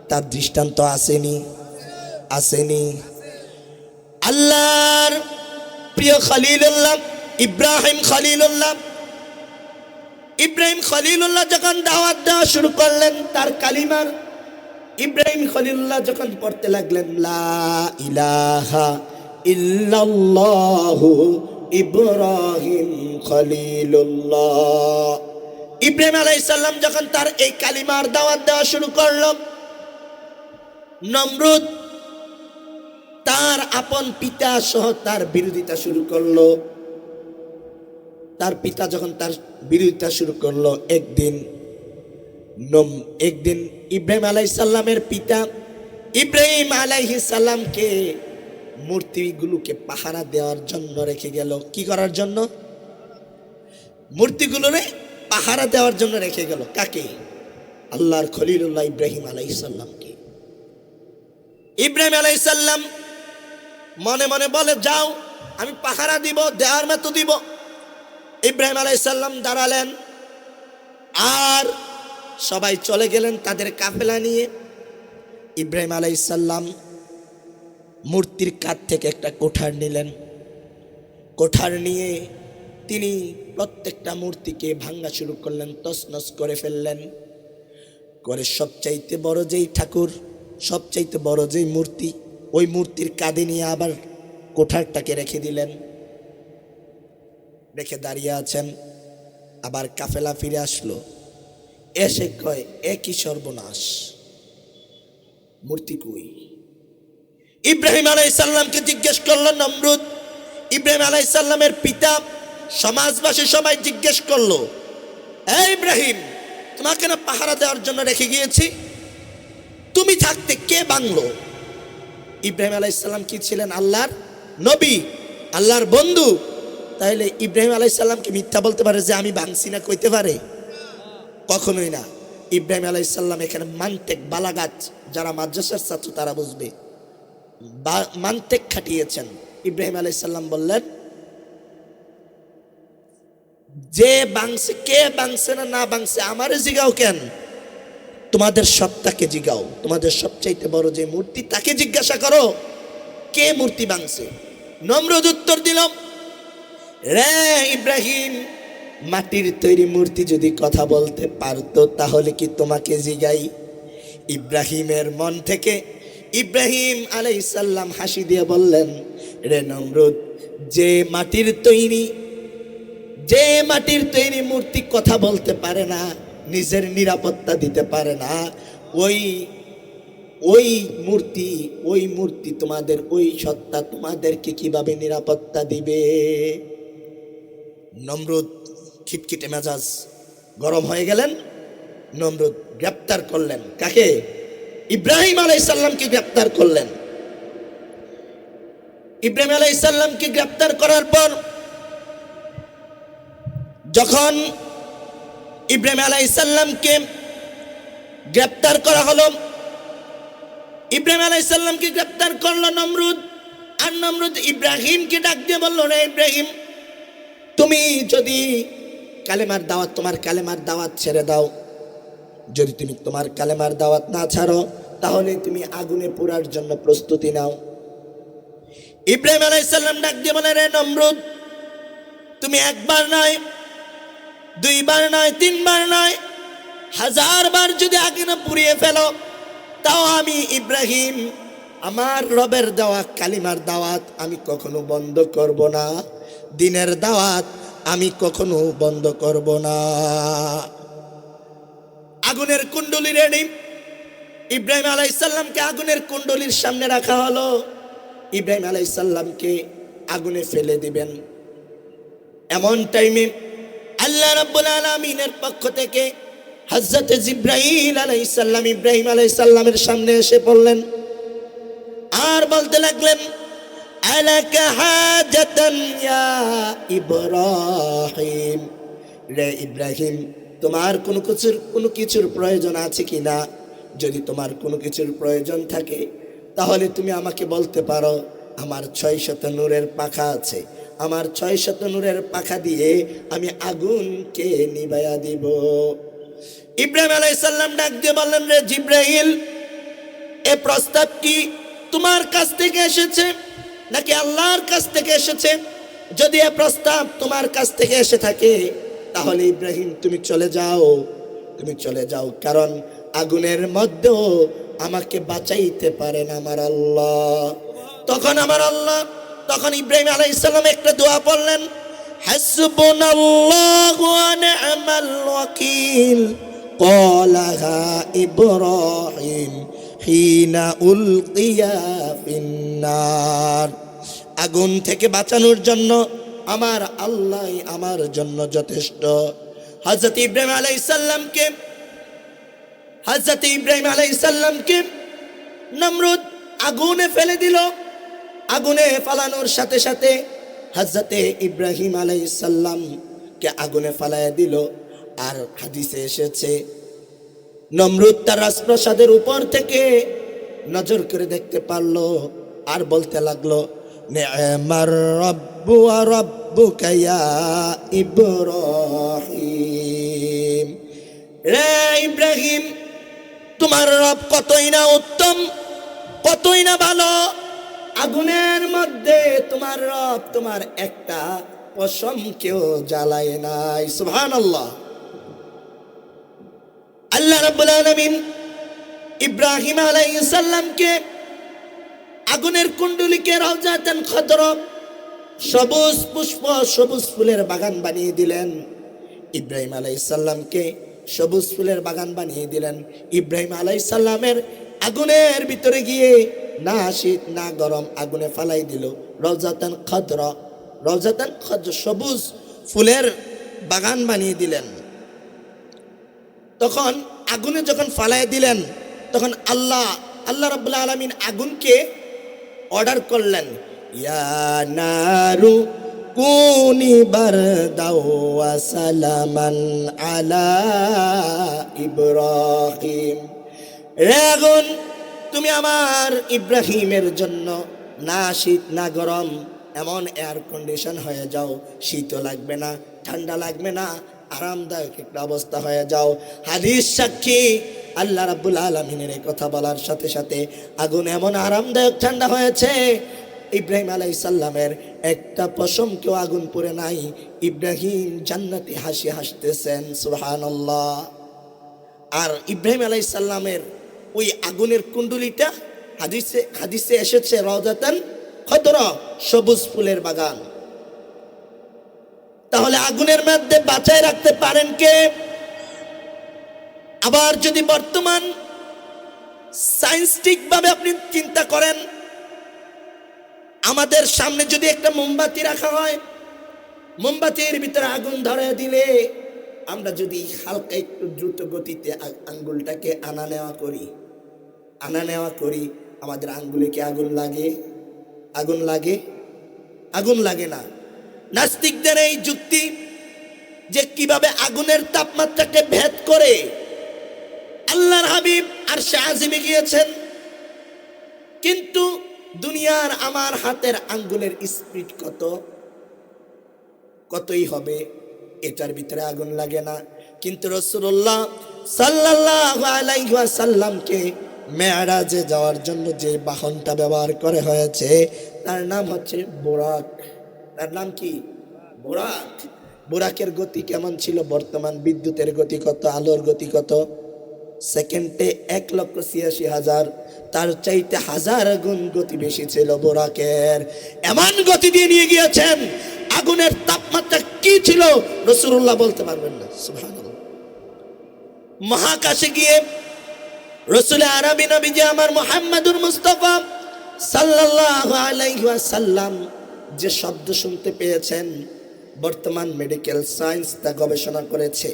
তার দৃষ্টান্ত আসেনি? আসেনি? আল্লাহর প্রিয় খলিলুল্লাহ ইব্রাহিম খলিলুল্লাহ, ইব্রাহিম খলিলুল্লাহ যখন দাওয়াত দেওয়া শুরু করলেন, তার কালিমার ইব্রাহিম খলিলুল্লাহ যখন পড়তে লাগলেন, লা ইলাহা ইল্লাল্লাহু ইব্রাহিম খলিলুল্লাহ। ইব্রাহিম আলাইহিস সালাম যখন তার এই কালিমার দাওয়াত দেওয়া শুরু করলো, নমরুদ তার আপন পিতা সহ তার বিরোধিতা শুরু করলো। তার পিতা যখন তার বিরোধিতা শুরু করলো, একদিন ইব্রাহিম আলাইহিস সালামের পিতা ইব্রাহিম আলাইহিস সালামকে মূর্তিগুলোকে পাহারা দেওয়ার জন্য রেখে গেল। কি করার জন্য? মূর্তিগুলোরে পাহারা দেওয়ার জন্য রেখে গেল। কাকে? আল্লাহর খলিলুল্লাহ ইব্রাহিম আলাইহিস সালামকে। ইব্রাহিম আলাইহিস সালাম মনে মনে বলে, যাও, আমি পাহারা দিব, দেওয়ার মতো দিব। ইব্রাহিম আলাইহিস সালাম দাঁড়ালেন, আর সবাই চলে গেলেন তাদের কাফেলা নিয়ে। ইব্রাহিম আলাইহিস সালাম মূর্তির কাছ থেকে একটা কোঠার নিলেন। কোঠার নিয়ে তিনি প্রত্যেকটা মূর্তিকে ভাঙা শুরু করলেন, তছনছ করে ফেললেন। করে সবচাইতে বড় যেই ঠাকুর, সবচাইতে বড় যেই মূর্তি, ওই মূর্তির কাঁধে নিয়ে আবার কোঠারটাকে রেখে দিলেন। রেখে দাঁড়িয়ে আছেন। আবার কাফেলা ফিরে আসলো, এসে কয়, একই সর্বনাশ, মূর্তি কই? ইব্রাহিম আলাইহিস সালামকে জিজ্ঞেস করলো নমরুদ। ইব্রাহিম আলাইহিস সালামের পিতা, সমাজবাসী সবাই জিজ্ঞেস করলো, এই ইব্রাহিম, তোমাকে না পাহারা দেওয়ার জন্য রেখে গিয়েছি, তুমি থাকতে কে ভাঙলো? ইব্রাহিম আলাইহিস সালাম কি ছিলেন? আল্লাহর নবী, আল্লাহর বন্ধু। তাইলে ইব্রাহিম আলাইহিস সালাম কি মিথ্যা বলতে পারে যে আমি ভাঙছি না? কইতে পারে? কখনোই না। ইব্রাহিম আলাইহিস সালাম এখানে মান্তেক, বালাগাত, যারা মাদ্রাসার ছাত্র তারা বুঝবে, মান্তেক খাটিয়েছেন। ইব্রাহিম আলাইহিস সালাম বললেন, যে বাংছে, কে বাংছে না না বাংছে আমারে জিগাও কেন? তোমাদের সত্তাকে জিগাও, তোমাদের সবচাইতে বড় যে মূর্তি তাকে জিজ্ঞাসা করো, কে মূর্তি বাংছে? নমরুদ উত্তর দিল, রে ইব্রাহিম, মাটির তৈরি মূর্তি যদি কথা বলতে পারতো তাহলে কি তোমাকে জিগাই? ইব্রাহিমের মন থেকে ইব্রাহিম আলাইহিস সালাম হাসি দিয়ে বললেন, রে নমরুদ, যে মাটির তৈরি মূর্তি কথা বলতে পারে না, নিজের নিরাপত্তা দিতে পারে না, ওই মূর্তি তোমাদের, ওই সত্তা তোমাদেরকে কিভাবে নিরাপত্তা দিবে? নমরুদ খিটখিটে মেজাজ, গরম হয়ে গেলেন। নমরুদ গ্রেপ্তার করলেন। কাকে? ইব্রাহিম আলাইহিস সালামকে গ্রেপ্তার করলেন। ইব্রাহিম আলাইহিস সালামকে গ্রেপ্তার করার পর যখন ইব্রাহিম আলাইহিস সালামকে গ্রেপ্তার করা হলো, ইব্রাহিম আলাইহিস সালামকে গ্রেপ্তার করলো নমরুদ। আর নমরুদ ইব্রাহিমকে ডাক দিয়ে বলল, রে ইব্রাহিম, তুমি যদি তোমার কালেমার দাওয়াত ছেড়ে দাও, যদি তুমি তোমার কালেমার দাওয়াত না ছাড়ো, তাহলে তুমি আগুনে পোড়ার জন্য প্রস্তুতি নাও। ইব্রাহিম আলাইহিস সালাম ডাক দিয়ে বলে, রে নমরুদ, তুমি একবার নয়, দুইবার নয়, তিনবার নয়, 1000 বার যদি আগুনে পুড়িয়ে ফেলো, তাও আমি ইব্রাহিম আমার রবের দেওয়া কালিমার দাওয়াত আমি কখনো বন্ধ করব না, দিনের দাওয়াত আমি কখনো বন্ধ করব না। আগুনের কুণ্ডলী রেডি। ইব্রাহিম আলাইহিস সালামকে আগুনের কুণ্ডলীর সামনে রাখা হলো। ইব্রাহিম আলাইহিস সালামকে আগুনে ফেলে দিবেন। এমন টাইমে আল্লাহ রাব্বুল আলামিনের পক্ষ থেকে হযরত জিবরাইল আলাইহিস সালাম ইব্রাহিম আলাইহিস সালামের সামনে এসে পড়লেন আর বলতে লাগলেন, আলাকা হাজাতান ইয়া ইব্রাহিম, রে ইব্রাহিম, তোমার কোনো কিছুর প্রয়োজন আছে কি না? যদি তোমার কোনো কিছুর প্রয়োজন থাকে তাহলে তুমি আমাকে বলতে পারো। আমার 600 নূরের পাখা আছে, আমার 600 নূরের পাখা দিয়ে আমি আগুনকে নিভাইয়া দিব। ইব্রাহিম আলাইহিস সালাম ডাক দিয়ে বললেন, রে জিবরাইল, এ প্রস্তাব কি? তোমার কাছ থেকে এসেছে নাকি আল্লাহর কাছ থেকে এসেছে? যদি এ প্রস্তাব তোমার কাছ থেকে এসে থাকে, তাহলে ইব্রাহিম তুমি চলে যাও, তুমি চলে যাও, কারণ আগুনের মধ্যেও আমাকে বাঁচাইতে পারেন আমার আল্লাহ। তখন ইব্রাহিম আলাইহিস সালাম একটা দোয়া পড়লেন, হাসবুনাল্লাহু ওয়া নি'মাল ওয়াকিল ক্বালাহা ইব্রাহিম হিনা উলকিয়া ফিন্নার। আগুন থেকে বাঁচানোর জন্য আমার আল্লাহ আমার জন্য যথেষ্ট। হযরত ইব্রাহিম আলাইহিস সালামকে নমরুদ আগুনে ফেলে দিল। আগুনে ফালানোর সাথে সাথে হযরত ইব্রাহিম আলাইহিস সালামকে আগুনে ফালায়া দিল। আর হাদিসে এসেছে, নমরুদ তার রাজপ্রাসাদের উপর থেকে নজর করে দেখতে পারলো আর বলতে লাগলো, নি'মার রাব্বু ওয়া রাব্বুকা ইয়া ইব্রাহিম। রে ইব্রাহিম, তোমার রব কতই না উত্তম, কতই না ভালো। আগুনের মধ্যে তোমার রব তোমার একটা পশমকেও জ্বালায় নাই। সুবহানাল্লাহ। আল্লাহ রাব্বুল আলামিন ইব্রাহিম আলাইহিস সালামকে আগুনের কুণ্ডুলিকে রাউজাতান খদরা, সবুজ পুষ্প সবুজ ফুলের বাগান বানিয়ে দিলেন। ইব্রাহিম আলাইহিস সালামকে সবুজ ফুলের বাগান বানিয়ে দিলেন। ইব্রাহিম আলাইহিস সালামের আগুনের ভিতরে গিয়ে না শীত না গরম আগুনে ফালাই দিল। রাউজাতান খদরা, সবুজ ফুলের বাগান বানিয়ে দিলেন। তখন আগুনে যখন ফালাই দিলেন, তখন আল্লাহ রাব্বুল আলামিন আগুনকে অর্ডার করলেন, ইয়া নারু কুনি বারদাও ওয়া সালামান আলা ইব্রাহিম। রে আগুন, তুমি আমার ইব্রাহিমের জন্য না শীত না গরম এমন এয়ার কন্ডিশন হয়ে যাও, শীতও লাগবে না ঠান্ডা লাগবে না, আরামদায়ক একটা অবস্থা হয়ে যাও। হাদিস সাক্ষী, আল্লাহ রাব্বুল আলামিনের এই কথা বলার সাথে সাথে আগুন এমন আরামদায়ক ঠান্ডা হয়েছে, ইব্রাহিম আলাইহিস সালামের একটা পশমকেও আগুন পুড়ে নাই। ইব্রাহিম জান্নাতে হাসি হাসতেছেন, সুবহানাল্লাহ। আর ইব্রাহিম আলাইহিস সালামের ওই আগুনের কুণ্ডুলিটা হাদিসে এসেছে রাউজাতান খদরা, সবুজ ফুলের বাগান। তাহলে আগুনের মধ্যে বাঁচায় রাখতে পারেন কে? আবার যদি বর্তমান সায়েন্টিফিক ভাবে আপনি চিন্তা করেন, আমাদের সামনে যদি একটা মোমবাতি রাখা হয়, মোমবাতির ভিতরে আগুন ধরে দিলে আমরা যদি হালকা একটু দ্রুত গতিতে আঙ্গুলটাকে আনা নেওয়া করি, আমাদের আঙ্গুলে কি আগুন লাগে? আগুন লাগে না। নাস্তিকদের এই যুক্তি যে কিভাবে আগুনের তাপমাত্রাকে ভেদ করে আল্লাহর হাবিব আরশে আজিমে গিয়েছেন, কিন্তু দুনিয়ার আমার হাতের আঙ্গুলের স্পিড কতই হবে, এটার ভিতরে আগুন লাগে না। কিন্তু রাসূলুল্লাহ সাল্লাল্লাহু আলাইহি ওয়াসাল্লামকে মেরাজে যাওয়ার জন্য যে বাহনটা ব্যবহার করা হয়েছে তার নাম হচ্ছে বুরাক। তার নাম কি? বুরাক। বুরাকের গতি কেমন ছিল? বর্তমান বিদ্যুতের গতি কত, আলোর গতি কত? সেকেন্ডে 1,86,000, তার চাইতে 1000 গুণ গতি বেশি ছিল বুরাকের। এমন গতি দিয়ে নিয়ে গিয়েছেন, আগুনের তাপমাত্রা কি ছিল রাসূলুল্লাহ বলতে পারবেন না। সুবহানাল্লাহ। মহাকাশে গিয়ে রাসূল আরবি নবী আমার মুহাম্মদুর মুস্তাফা সাল্লাল্লাহু আলাইহি ওয়াসাল্লাম যে শব্দ শুনতে পেয়েছেন, বর্তমান মেডিকেল সায়েন্স তা গবেষণা করেছে।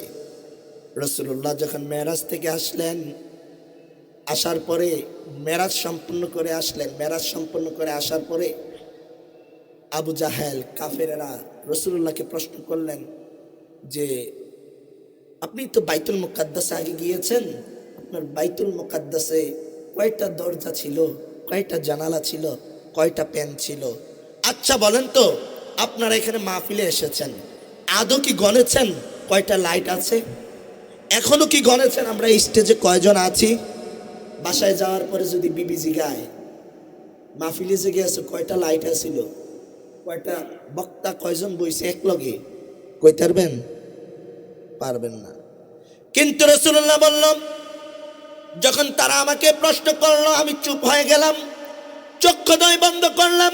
রাসূলুল্লাহ যখন মেরাজ থেকে আসলেন, আসার পরে মেরাজ সম্পূর্ণ করে আসার পরে আবু জাহেল কাফেরেরা রাসূলুল্লাহকে প্রশ্ন করলেন যে আপনি তো বাইতুল মুকাদ্দাসে আগে গিয়েছেন, আপনার বাইতুল মুকাদ্দাসে কয়টা দরজা ছিল, কয়টা জানালা ছিল, কয়টা প্যান ছিল? আচ্ছা বলেন তো, আপনারা এখানে মাহফিলে এসেছেন, আদৌ কি গণেছেন কয়টা লাইট আছে? এখনো কি গণেছেন আমরা স্টেজে কয়জন আছি? বাসায় যাওয়ার পরে যদি বিবি জিগায় মাহফিলে যে গেছে কয়টা লাইট আছিল, কয়টা বক্তা, কয়জন বইছে এক লগে, কইতে পারবেন? পারবেন না। কিন্তু রাসূলুল্লাহ বলল, যখন তারা আমাকে প্রশ্ন করলো আমি চুপ হয়ে গেলাম, চক্ষুদ্বয় বন্ধ করলাম।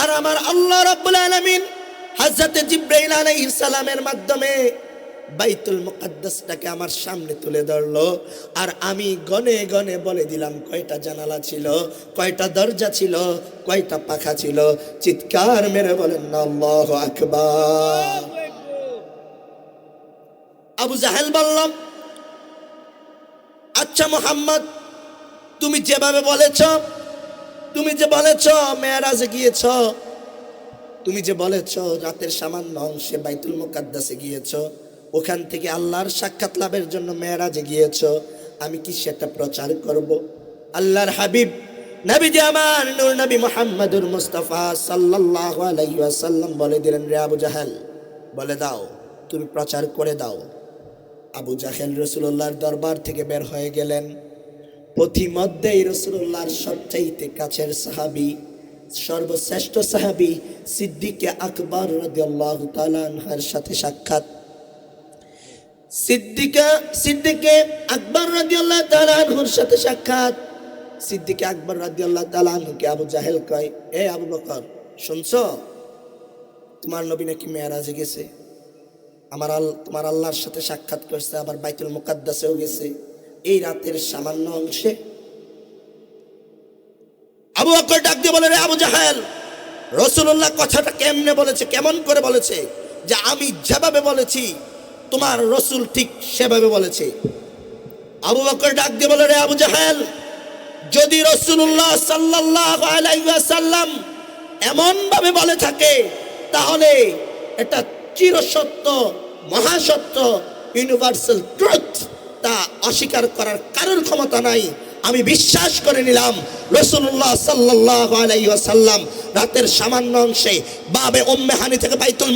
আর আমার আল্লাহ রাব্বুল আলামিন হযরত জিবরাইল আলাইহিস সালামের মাধ্যমে বাইতুল মুকাদ্দাসটাকে আমার সামনে তুলে ধরলো। আর আমি গনে গনে বলে দিলাম কয়টা জানালা ছিল, কয়টা দরজা ছিল, কয়টা পাখা ছিল। চিৎকার মেরে বলেন না আল্লাহু আকবার। আবু জাহেল বলল, আচ্ছা মুহাম্মদ, তুমি যেভাবে বলেছ, তুমি যে বলেছ মেরাজে গিয়েছ, তুমি যে বলেছ রাতের সামান্য অংশে বাইতুল মুকাদ্দাসে গিয়েছ, ওখান থেকে আল্লাহর সাক্ষাৎ লাভের জন্য মেরাজে গিয়েছ, আমি কি সেটা প্রচার করব? আল্লাহর হাবিব নবীজি আমার নূর নবী মুহাম্মদুর মুস্তাফা সাল্লাল্লাহু আলাইহি ওয়াসাল্লাম বলে দিলেন, রে আবু জাহেল, বলে দাও, তুমি প্রচার করে দাও। আবু জাহেল রাসূলুল্লাহর দরবার থেকে বের হয়ে গেলেন। পথিমধ্যেই রাসূলুল্লাহর সবচাইতে কাছের সাহাবী, সর্বশ্রেষ্ঠ সাহাবী সিদ্দিকে আকবর রাদিয়াল্লাহু তাআলা আনহুর সাথে সাক্ষাৎ। সিদ্দিকে আকবর রাদিয়াল্লাহু তাআলা আনহুর সাথে সাক্ষাৎ। সিদ্দিকে আকবর রাদিয়াল্লাহু তাআলা আনহুকে আবু জাহেল কয়, এ আবু বকর, শুনছো তোমার নবী নাকি মেরাজে গেছে, তোমার আল্লাহর সাথে সাক্ষাৎ করছে, আবার বাইতুল মুকাদ্দাসেও গেছে এই রাতের সামান্য অংশে। আবু বকর ডাক দিয়ে বলে, রে আবু জাহেল, রাসূলুল্লাহ কথাটা কেমনে বলেছে, কেমন করে বলেছে? যে আমি যেভাবে বলেছি তোমার রাসূল ঠিক সেভাবে বলেছে। আবু বকর ডাক দিয়ে বলে, রে আবু জাহেল, যদি রাসূলুল্লাহ সাল্লাল্লাহু আলাইহি ওয়াসাল্লাম এমন ভাবে বলে থাকে, তাহলে এটা চিরসত্য, মহাসত্য, ইউনিভার্সাল ট্রুথ, তা অস্বীকার করার কারোর ক্ষমতা নাই। আমি বিশ্বাস করে নিলাম রাসূলুল্লাহ সাল্লাল্লাহু আলাইহি ওয়াসাল্লাম রাতের সামান্য অংশে বাবে উম্মে হানি থেকে বাইতুল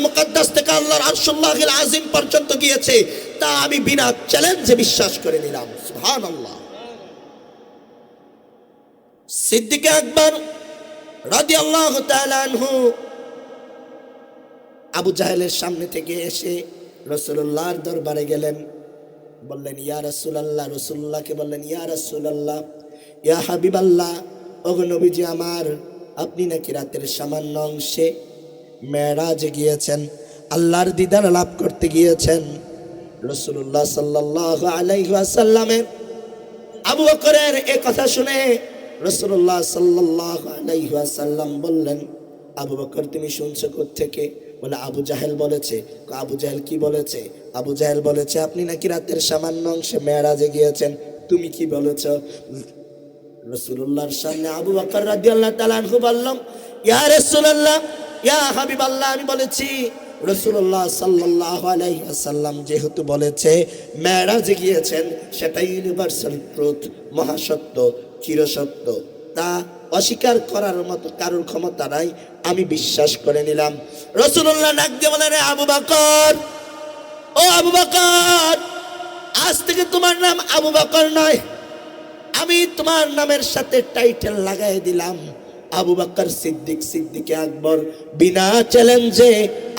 মুকাদ্দাস থেকে আল্লাহর আরশুল্লাহিল আযীম পর্যন্ত গিয়েছে, তা আমি বিনা চ্যালেঞ্জে বিশ্বাস করে নিলাম। সুবহানাল্লাহ। সিদ্দিক আকবর রাদিয়াল্লাহু তাআলা আনহু আবু জাহেলের সামনে থেকে এসে রাসূলুল্লাহর দরবারে গেলেন, বললেন, ইয়া রাসূলুল্লাহ, রাসূলুল্লাহকে বললেন, ইয়া রাসূলুল্লাহ, ইয়া হাবিবাল্লাহ, ওগো নবীজি আমার, আপনি নাকি রাতের সামান্য অংশে মেরাজে গিয়েছেন, আল্লাহর দিদার লাভ করতে গিয়েছেন। রাসূলুল্লাহ সাল্লাল্লাহু আলাইহি ওয়াসাল্লামের আবু বকরের এই কথা শুনে রাসূলুল্লাহ সাল্লাল্লাহু আলাইহি ওয়াসাল্লাম বললেন, আবু বকর তুমি শুনছো কোত্থেকে? বলে, আবু জাহেল বলেছে। আবু জাহেল কি বলেছে? আবু জাহেল বলেছে আপনি নাকি রাতের সামান্য অংশে মেরাজে গিয়েছেন, তুমি কি বলেছ? রাসূলুল্লাহর সামনে আবু বকর রাদিয়াল্লাহু তাআলা আনহু বললাম, ইয়া রাসূলুল্লাহ, ইয়া হাবিবাল্লাহ, আমি বলেছি রাসূলুল্লাহ সাল্লাল্লাহু আলাইহি ওয়াসাল্লাম যেহেতু বলেছে মেরাজে গিয়েছেন, সেটা ইউনিভার্সাল ট্রুথ, মহাসত্য, চিরসত্য, তা অস্বীকার করার মতো কারোর ক্ষমতা নাই, আমি বিশ্বাস করে নিলাম। রাসূলুল্লাহ ডাক দিয়ে বলেন, রে আবু বকর, ও আবু বকর, আজ থেকে তোমার নাম আবু বকর নয়, আমি তোমার নামের সাথে টাইটেল লাগাই দিলাম আবু বকর সিদ্দিক, সিদ্দিকে আকবর। বিনা চ্যালেঞ্জে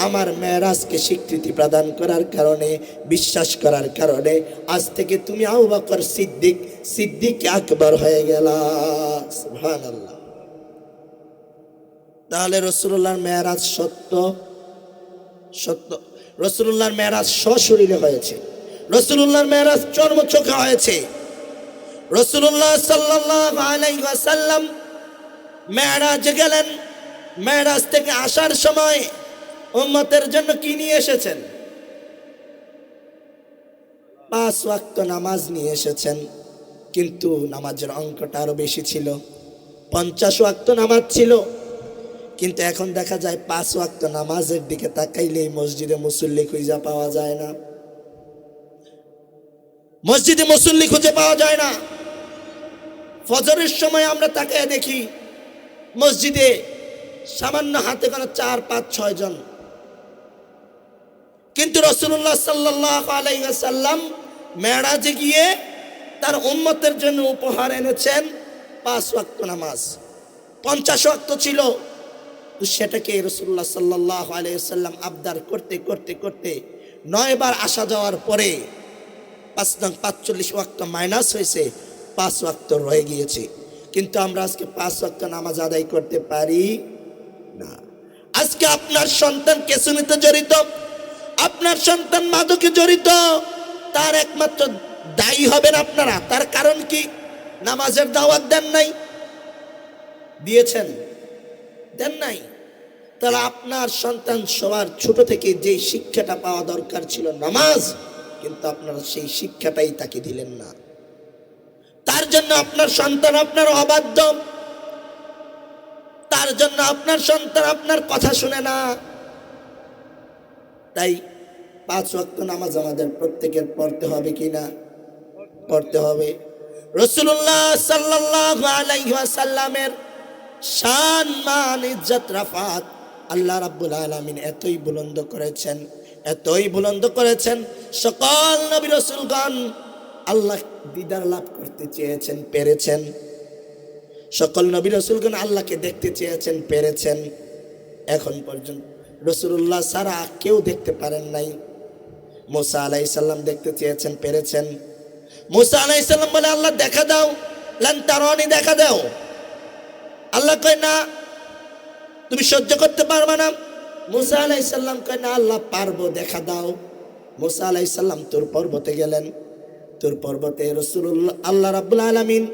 আমার মেরাজকে স্বীকৃতি প্রদান করার কারণে, বিশ্বাস করার কারণে আজ থেকে তুমি আবু বকর সিদ্দিক, সিদ্দিকে আকবর হয়ে গেলা। সুবহানাল্লাহ। তাহলে রাসূলুল্লাহর মেরাজ সত্য, সত্য। রাসূলুল্লাহর মেরাজ সশরীরে হয়েছে, রাসূলুল্লাহর মেরাজ চর্মচোখে হয়েছে। রাসূলুল্লাহ সাল্লাল্লাহু আলাইহি ওয়াসাল্লাম মেরাজে গেলেন, মেরাজ থেকে আসার সময় উম্মতের জন্য কি নিয়ে এসেছেন? 5 ওয়াক্ত নামাজ নিয়ে এসেছেন, কিন্তু নামাজের অঙ্কটা আরো বেশি ছিল, 50 ওয়াক্ত নামাজ ছিল। কিন্তু এখন দেখা যায় 5 ওয়াক্ত নামাজের দিকে তাকাইলেই মসজিদে মুসল্লি খুঁজে পাওয়া যায় না, মসজিদে মুসল্লি খুঁজে পাওয়া যায় না। ফজরের সময় আমরা তাকায় দেখি মসজিদে সামান্য হাতে গোনা 4, 5, 6 জন, কিন্তু রাসূলুল্লাহ সাল্লাল্লাহু আলাইহি ওয়াসাল্লাম মেরাজে গিয়ে তার উম্মতের জন্য উপহার এনেছেন 5 ওয়াক্ত নামাজ, 50 ওয়াক্ত ছিল। তো সেটাকে রাসূলুল্লাহ সাল্লাল্লাহু আলাইহি ওয়াসাল্লাম আবদার করতে করতে করতে 9 বার আসা যাওয়ার পরে 45 ওয়াক্ত মাইনাস হয়েছে, 5 ওয়াক্ত রয়ে গিয়েছে। কিন্তু আমরা আজকে 5 ওয়াক্ত নামাজ আদায় করতে পারি না। আজকে আপনার সন্তান কেসুনিতে জড়িত, আপনার সন্তান মাদকে জড়িত, তার একমাত্র দায়ী হবেন আপনারা। তার কারণ কি? নামাজের দাওয়াত দেন নাই, দিয়েছেন? দেন নাই। তাহলে আপনার সন্তান সবার ছোট থেকে যে শিক্ষাটা পাওয়া দরকার ছিল নামাজ, কিন্তু আপনারা সেই শিক্ষাটাই তাকে দিলেন না। তার জন্য আপনার সন্তান আপনার অবাধ্য, তার জন্য আপনার সন্তান আপনার কথা শুনে না। তাই 5 ওয়াক্ত নামাজ আমাদের প্রত্যেকের পড়তে হবে কিনা? পড়তে হবে। রাসূলুল্লাহ সাল্লাল্লাহু আলাইহি ওয়াসাল্লামের শান, মান, ইজ্জত, রাফাত আল্লাহ রাব্বুল আলামিন এতই বুলন্দ করেছেন, এতই বুলন্দ করেছেন। সকল নবী রাসূলগণ আল্লাহ দিদার লাভ করতে চেয়েছেন, পেরেছেন। সকল নবী রাসূলগণ আল্লাহকে দেখতে চেয়েছেন, পেরেছেন। এখন পর্যন্ত রাসূলুল্লাহ ছাড়া কেউ দেখতে পারেন নাই। মুসা আলাইহিস সালাম দেখতে চেয়েছেন, পেরেছেন। মুসা আলাইহিস সালাম বলে, আল্লাহ দেখা দাও, লান তারানি, দেখা দাও। আল্লাহ কয় না, তুমি সহ্য করতে পারবে না। মুসা আলাইহিস সালাম কয় না, আল্লাহ পারবো, দেখা দাও। মুসা আলাইহিস সালাম তুর পর্বতে গেলেন। তুর পর্বতে রাসূলুল্লাহ আল্লাহ রাব্বুল আলামিন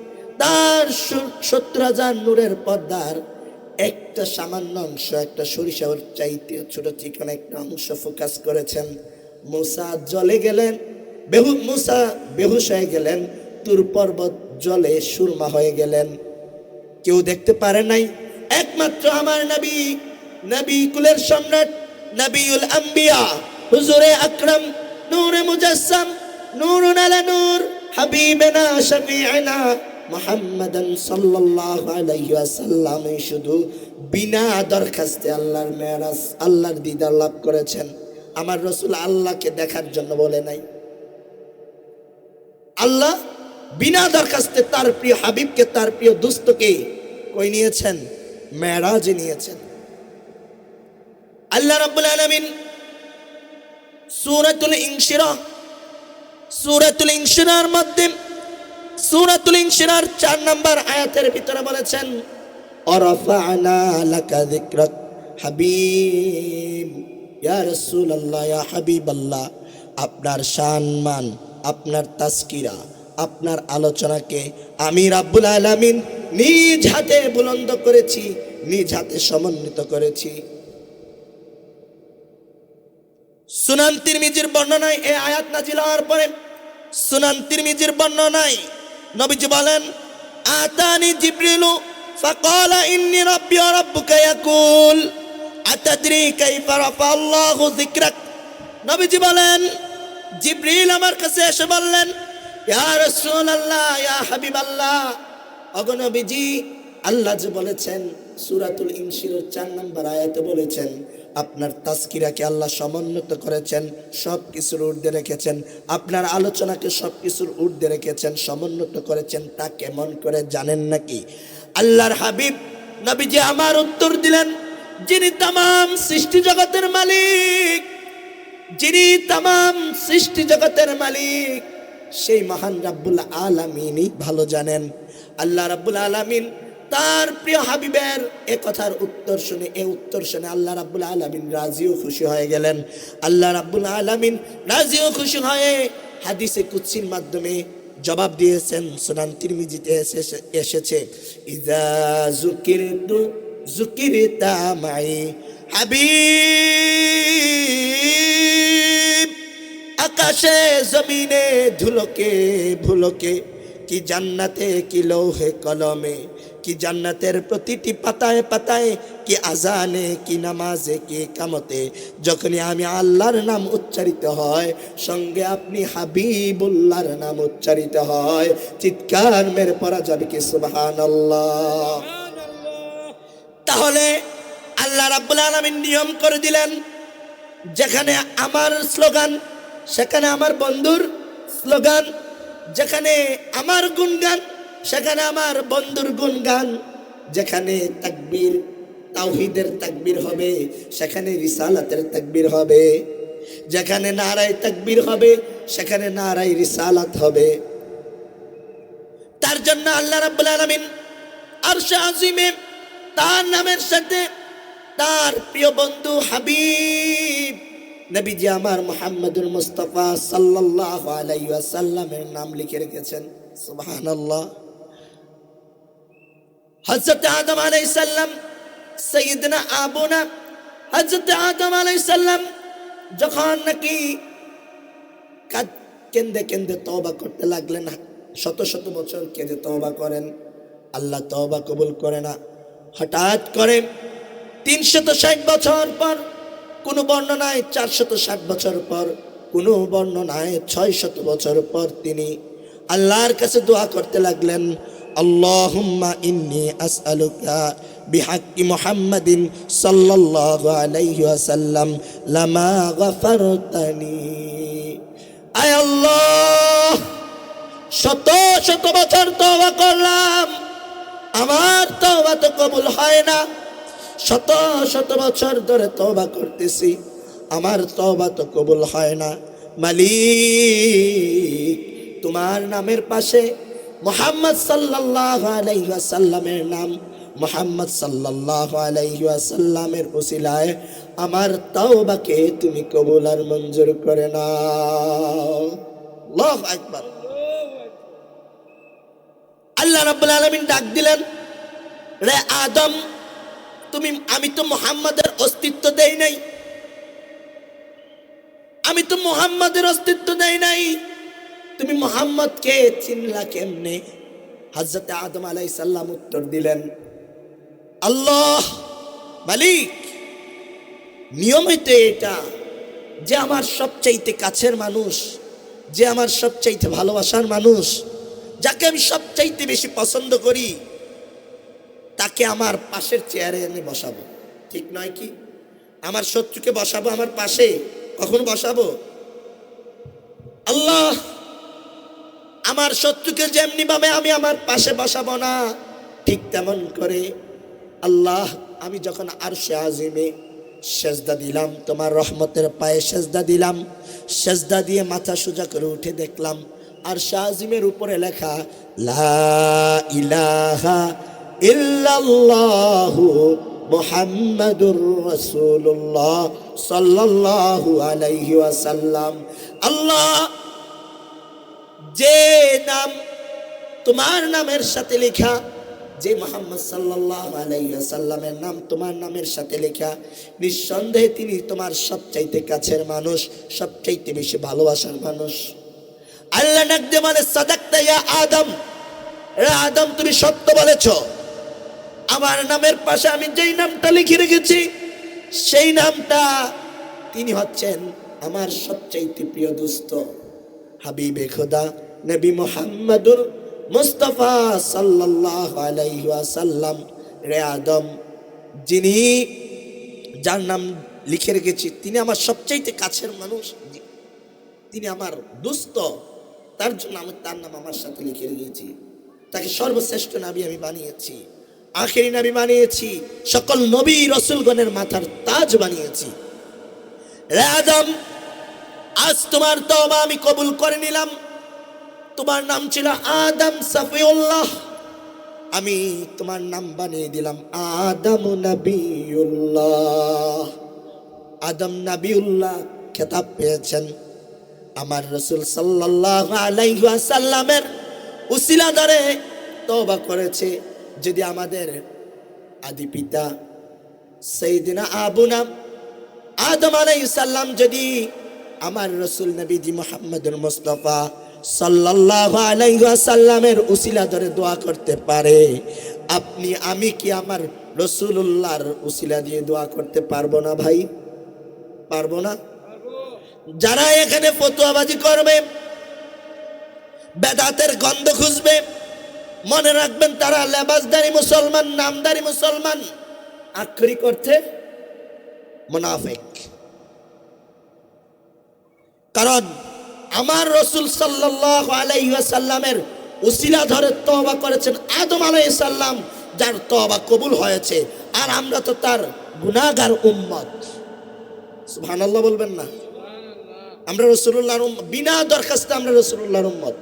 তার 70,000 নূরের পর্দার একটা সামান্য অংশ, একটা সরিষার চাইতে ছোট চিকন একটা অংশ ফোকাস করেছেন। মুসা জ্বলে গেলেন, মুসা বেহুশ হয়ে গেলেন। তুর পর্বত জলে সুরমা হয়ে গেলেন। কেউ দেখতে পারে নাই, একমাত্র আমার নবী, নবী কুলের সম্রাট, নবিউল আম্বিয়া, হুজুরে আকরাম, নূরে মুজাসসাম, নূরুন আলা নূর, হাবিবানা শাফিঈনা মুহাম্মাদান সাল্লাল্লাহু আলাইহি ওয়াসাল্লাম শুধু বিনা দরখাস্তে আল্লাহর মেরাজ, আল্লাহর দিদার লাভ করেছেন। আমার রাসূল আল্লাহকে দেখার জন্য বলে নাই। আল্লাহ বিনা দরখাস্তে তার প্রিয় হাবিবকে, তার প্রিয় দোস্তকে কই নিয়েছেন? মেরাজে নিয়েছেন। আল্লাহ রাব্বুল আলামিন সূরাতুল ইনশিরাহ, সূরাতুল ইনশিরার মধ্যে, সূরাতুল ইনশিরার 4 নম্বর আয়াতের ভিতরে বলেছেন, ওয়ারাফা'না লাকা যিকরাক হাবিব, ইয়া রাসূলুল্লাহ, ইয়া হাবিবাল্লাহ, আপনার শান, মান, আপনার তাজকিরা, আপনার আলোচনাকে আমি রাব্বুল আলামিন নিজ হাতে বুলন্দ করেছি, নিজ হাতে সমন্বিত করেছি। সুনান তিরমিজির বর্ণনায় এই আয়াত নাজিল হওয়ার পরে, সুনান তিরমিজির বর্ণনায় নবীজি বলেন, আতানি জিবরিলু ফাকালা ইন্নী রাব্বি ওয়া রাব্বুকা ইয়াকুল আতাদরি কাইফা রাফা আল্লাহু যিকরাক। নবীজি বলেন, জিবরিল আমার কাছে এসে বললেন, ইয়া রাসূলুল্লাহ, ইয়া হাবিবাল্লাহ, ওগো নবীজি, আল্লাহ যে বলেছেন সূরাতুল ইনশিরার 4 নম্বর আয়াতে বলেছেন, আপনার তাজকিরাকে আল্লাহ সমন্বিত করেছেন, সব কিছুর ঊর্ধ্বে রেখেছেন, আপনার আলোচনাকে সব কিছুর ঊর্ধ্বে রেখেছেন, সমন্বিত করেছেন। তা কেমন করে জানেন নাকি? আল্লাহর হাবিব নবীজি আমার উত্তর দিলেন, যিনি তামাম সৃষ্টি জগতের মালিক, যিনি তামাম সৃষ্টি জগতের মালিক, সেই মহান রাব্বুল আলামিনই ভালো জানেন। আল্লাহ রাব্বুল আলামিন তার প্রিয় হাবিবের এ কথার উত্তর শুনে, এ উত্তর শুনে আল্লাহ রাব্বুল আলামিন রাজি ও খুশি হয়ে গেলেন। আল্লাহ রাব্বুল আলামিন রাজি ও খুশি হয়ে হাদিসে কুদসির মাধ্যমে জবাব দিয়েছেন। সুনান তিরমিজিতে এসেছে, ইযা যুকিরতু যুকিরতা মাই হাবিব, আকাশে জমিনে ধুলোকে ভুলোকে, কি জান্নাতে কি লৌহে কলমে, কি জান্নাতের প্রতিটি পাতায় পাতায়, কি আজানে কি নামাজে কি কামতে, যখনই আমি আল্লাহর নাম উচ্চারিত হয়, সঙ্গে আপনি হাবিবুল্লাহর নাম উচ্চারিত হয়, চিৎকার মেরে পড়া যাবে কি সুবহানাল্লাহ। তাহলে আল্লাহ রাব্বুল আলামিন নিয়ম করে দিলেন, যেখানে আমার স্লোগান সেখানে আমার বন্ধুর স্লোগান, যেখানে আমার গুণগান সেখানে আমার বন্ধুর গুণগান, যেখানে তাকবীর তাওহীদের তাকবীর হবে সেখানে রিসালাতের তাকবীর হবে, যেখানে নারায়ে তাকবীর হবে সেখানে নারায়ে রিসালাত হবে। তার জন্য আল্লাহ রাব্বুল আলামিন আরশে আজিমে তার নামের সাথে তার প্রিয় বন্ধু হাবিব নবীজি আমার মুহাম্মদুর মুস্তাফা সাল্লাল্লাহু আলাইহি ওয়াসাল্লামের নাম লিখে রেখেছেন। সুবহানাল্লাহ। হযরত আদম আলাইহিস সালাম, সাইয়্যিদনা আবুনা হযরত আদম আলাইহিস সালাম যখন নাকি কেন্দে কেন্দে তওবা করতে লাগলেন, শত শত বছর কেঁদে তওবা করেন, আল্লাহ তওবা কবুল করে না। হঠাৎ করে 360 বছর পর, কোন বর্ণনায় 460 বছর পর, কোন বর্ণনায় 600 বছর পর তিনি আল্লাহর কাছে দোয়া করতে লাগলেন, আল্লাহুম্মা ইন্নী আসআলুকা বিহাক্কি মুহাম্মাদিন সাল্লাল্লাহু আলাইহি ওয়াসাল্লাম লামা গাফারতানি। আয় আল্লাহ, শত শত বছর তওবা করলাম, আমার তওবা তো কবুল হয় না। শত শত বছর ধরে তওবা করতেছি, আমার তওবা তো কবুল হয় না। মালিক, তোমার নামের পাশে মুহাম্মদ সাল্লাল্লাহু আলাইহি ওয়াসাল্লামের নাম, মুহাম্মদ সাল্লাল্লাহু আলাইহি ওয়াসাল্লামের উসিলায় আমার তওবাকে তুমি কবুল আর মঞ্জুর করে নাও। আল্লাহু আকবার। আল্লাহ রাব্বুল আলামিন ডাক দিলেন, রে আদম, আমি তো মুহাম্মাদের অস্তিত্ব দেই নাই, আমি তো মুহাম্মাদের অস্তিত্ব দেই নাই, তুমি মুহাম্মদকে চিনলা কেমনে? হযরত আদম আলাইহিস সালাম উত্তর দিলেন, আল্লাহ মালিক, নিয়ম হইতে এটা যে আমার সবচাইতে কাছের মানুষ, যে আমার সবচাইতে ভালোবাসার মানুষ, যাকে আমি সবচাইতে বেশি পছন্দ করি, তাকে আমার পাশের চেয়ারে এনে বসাবো। ঠিক নয় কি? আমার শত্রুকে বসাবো আমার পাশে, কখন বসাবো? আল্লাহ, আমার শত্রুকে যেমনি ভাবে আমি আমার পাশে বসাবো না, ঠিক তেমন করে আল্লাহ আমি যখন আরশে আজিমে সেজদা দিলাম, তোমার রহমতের পায়ে সেজদা দিলাম, সেজদা দিয়ে মাথা সোজা করে উঠে দেখলাম আরশে আজিমের উপরে লেখা লা ইলাহা ইল্লাল্লাহু মুহাম্মাদুর রাসূলুল্লাহ সাল্লাল্লাহু আলাইহি ওয়াসাল্লাম। আল্লাহ, যে নাম তোমার নামের সাথে লেখা, যে মুহাম্মদ সাল্লাল্লাহু আলাইহি ওয়াসাল্লামের নাম তোমার নামের সাথে লেখা, নিঃসন্দেহে তিনি তোমার সবচাইতে কাছের মানুষ, সবচাইতে বেশি ভালোবাসার মানুষ। আল্লাহ ডাক দিয়ে বলে, সাদাকতা ইয়া আদম, রে আদম তুমি সত্য বলেছো, আমার নামের পাশে আমি যেই নামটা লিখে রেখেছি সেই নামটা তিনি হচ্ছেন আমার সবচাইতে প্রিয় দোস্ত হাবিবে খোদা নবী মুহাম্মদুর মুস্তাফা সাল্লাল্লাহু আলাইহি ওয়াসাল্লাম। রে আদম, যিনি যার নাম লিখে রেখেছি তিনি আমার সবচাইতে কাছের মানুষ, তিনি আমার দোস্ত, তার জন্য আমি তার নাম আমার সাথে লিখে রেখেছি। তাকে সর্বশ্রেষ্ঠ নবী আমি বানিয়েছি, আখেরি নবী বানিয়েছি, সকল নবী রাসূলগণের মাথার তাজ বানিয়েছি। রে আদম, আজ তোমার তওবা আমি কবুল করে নিলাম। তোমার নাম ছিল আদম সফিউল্লাহ, আমি তোমার নাম বানিয়ে দিলাম আদম নবিউল্লাহ। আদম নবিউল্লাহ খেতাব পেয়েছেন আমার রাসূল সাল্লাল্লাহু আলাইহি ওয়াসাল্লামের উসিলা ধরে তওবা করেছে। যদি আমাদের আদি পিতা সাইয়্যিদিনা আবুনা আদম আলাইহিস সালাম যদি আমার রাসূল নবীজি মুহাম্মদুর মুস্তাফা সাল্লাল্লাহু আলাইহি ওয়াসাল্লামের উসিলা ধরে দোয়া করতে পারে, আপনি আমি কি আমার রাসূলুল্লাহর উসিলা দিয়ে দোয়া করতে পারবো না ভাই? পারবো না? যারা এখানে ফতোয়াবাজি করবে, বেদাতের গন্ধ খুঁজবে, মনে রাখবেন তারা লেবাসদারি মুসলমান, নামদারি মুসলমান, আক্ষরিক অর্থে মুনাফিক। কারণ আমার রাসূল সাল্লাল্লাহু আলাইহি ওয়াসাল্লামের উসিলা ধরে তওবা করেছেন আদম আলাইহিস সালাম, যার তওবা কবুল হয়েছে। আর আমরা তো তার গুনাহগার উম্মত। সুবহানাল্লাহ বলবেন না? আমরা রাসূলুল্লাহর উম্মত, বিনা দরখাস্তে আমরা রাসূলুল্লাহর উম্মত।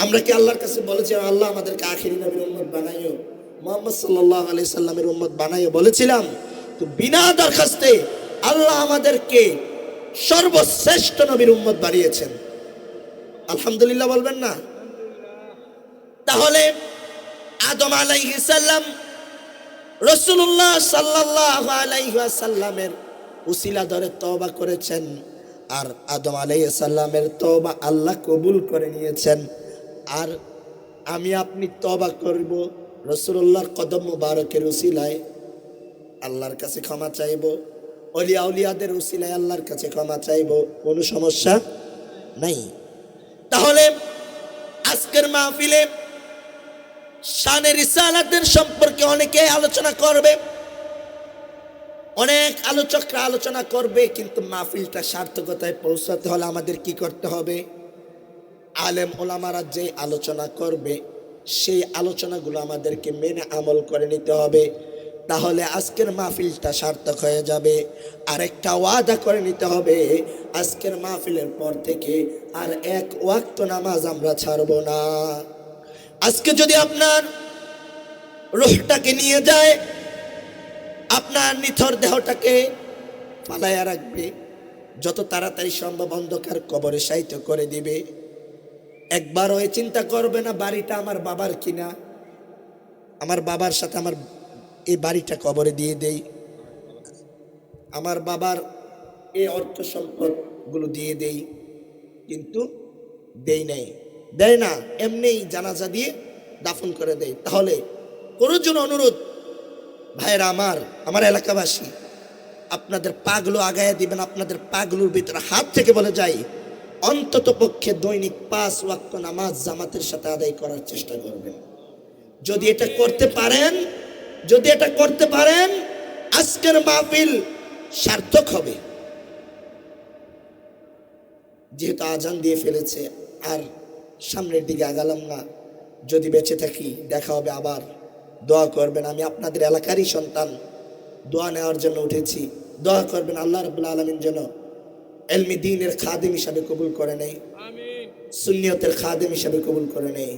আমরা কি আল্লাহর কাছে বলেছি আল্লাহ আমাদেরকে আখিরি নবীর উম্মত বানাইও, মুহাম্মদ সাল্লাল্লাহু আলাইহি সাল্লামের উম্মত বানাইও? বলেছিলাম তো। বিনা দরখাস্তে আল্লাহ আমাদেরকে সর্বশ্রেষ্ঠ নবীর উম্মত বানিয়েছেন। আলহামদুলিল্লাহ বলবেন না? তাহলে আদম আলাইহিস সালাম রাসূলুল্লাহ সাল্লাল্লাহু আলাইহি ওয়াসাল্লামের উসিলা ধরে তওবা করেছেন, আর আদম আলাইহিস সালামের তওবা আল্লাহ কবুল করে নিয়েছেন। আর আমি আপনি তওবা করব রাসূলুল্লাহর কদম মুবারকের উসিলায়, আল্লাহর কাছে ক্ষমা চাইব, ওলিয়া উলিয়াদের উসিলায় আল্লাহর কাছে ক্ষমা চাইব, কোনো সমস্যা নাই। তাহলে আজকের মাহফিলে শানে রিসালাতের সম্পর্কে অনেকে আলোচনা করবে, অনেক আলোচকরা আলোচনা করবে, কিন্তু মাহফিলটা সার্থকতায় পৌঁছাতে হলে আমাদের কি করতে হবে? আলেম ওলামারা যে আলোচনা করবে সেই আলোচনাগুলো আমাদেরকে মেনে আমল করে নিতে হবে, তাহলে আজকের মাহফিলটা সার্থক হয়ে যাবে। আরেকটা ওয়াদা করে নিতে হবে, আজকের মাহফিলের পর থেকে আর এক ওয়াক্ত নামাজ আমরা ছাড়ব না। আজকে যদি আপনার রূহটাকে নিয়ে যায়, আপনার নিথর দেহটাকে ফালাইয়া রাখবে, যত তাড়াতাড়ি সম্ভব অন্ধকার কবরে শায়িত করে দিবে। একবার ওই চিন্তা করবে না বাড়িটা আমার বাবার কিনা, আমার বাবার সাথে আমার এই বাড়িটা কবরে দিয়ে দেই, আমার বাবার এই অর্থ সম্পদ গুলো দিয়ে দেই, কিন্তু দেই নাই, দেয় না, এমনি জানাজা দিয়ে দাফন করে দেয়। তাহলে করোর জন্য অনুরোধ, ভাইরা আমার এলাকাবাসী, আপনাদের পাগুলো আগায় দিবেন, আপনাদের পাগুলোর ভিতরে হাত থেকে বলে যাই, অন্তত পক্ষে দৈনিক 5 ওয়াক্ত নামাজ জামাতের সাথে আদায় করার চেষ্টা করবেন। যদি এটা করতে পারেন আজকের মাহফিল সার্থক হবে। যেহেতু আজান দিয়ে ফেলেছে, আর সামনের দিকে আগালাম না, যদি বেঁচে থাকি দেখা হবে আবার। দোয়া করবেন, আমি আপনাদের এলাকারই সন্তান, দোয়া নেওয়ার জন্য উঠেছি। দোয়া করবেন আল্লাহ রাব্বুল আলামিন যেন ইলমি দ্বীনের খাদেম হিসাবে কবুল করে নেয়, সুন্নিয়তের খাদেম হিসাবে কবুল করে নেয়।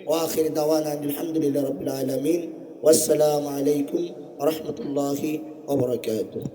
ওয়া আখির দাওয়ানা আলহামদুলিল্লাহি রাব্বিল আলামিন। ওয়াসসালামু আলাইকুম ওয়া রাহমাতুল্লাহি ওয়া বারাকাতুহু।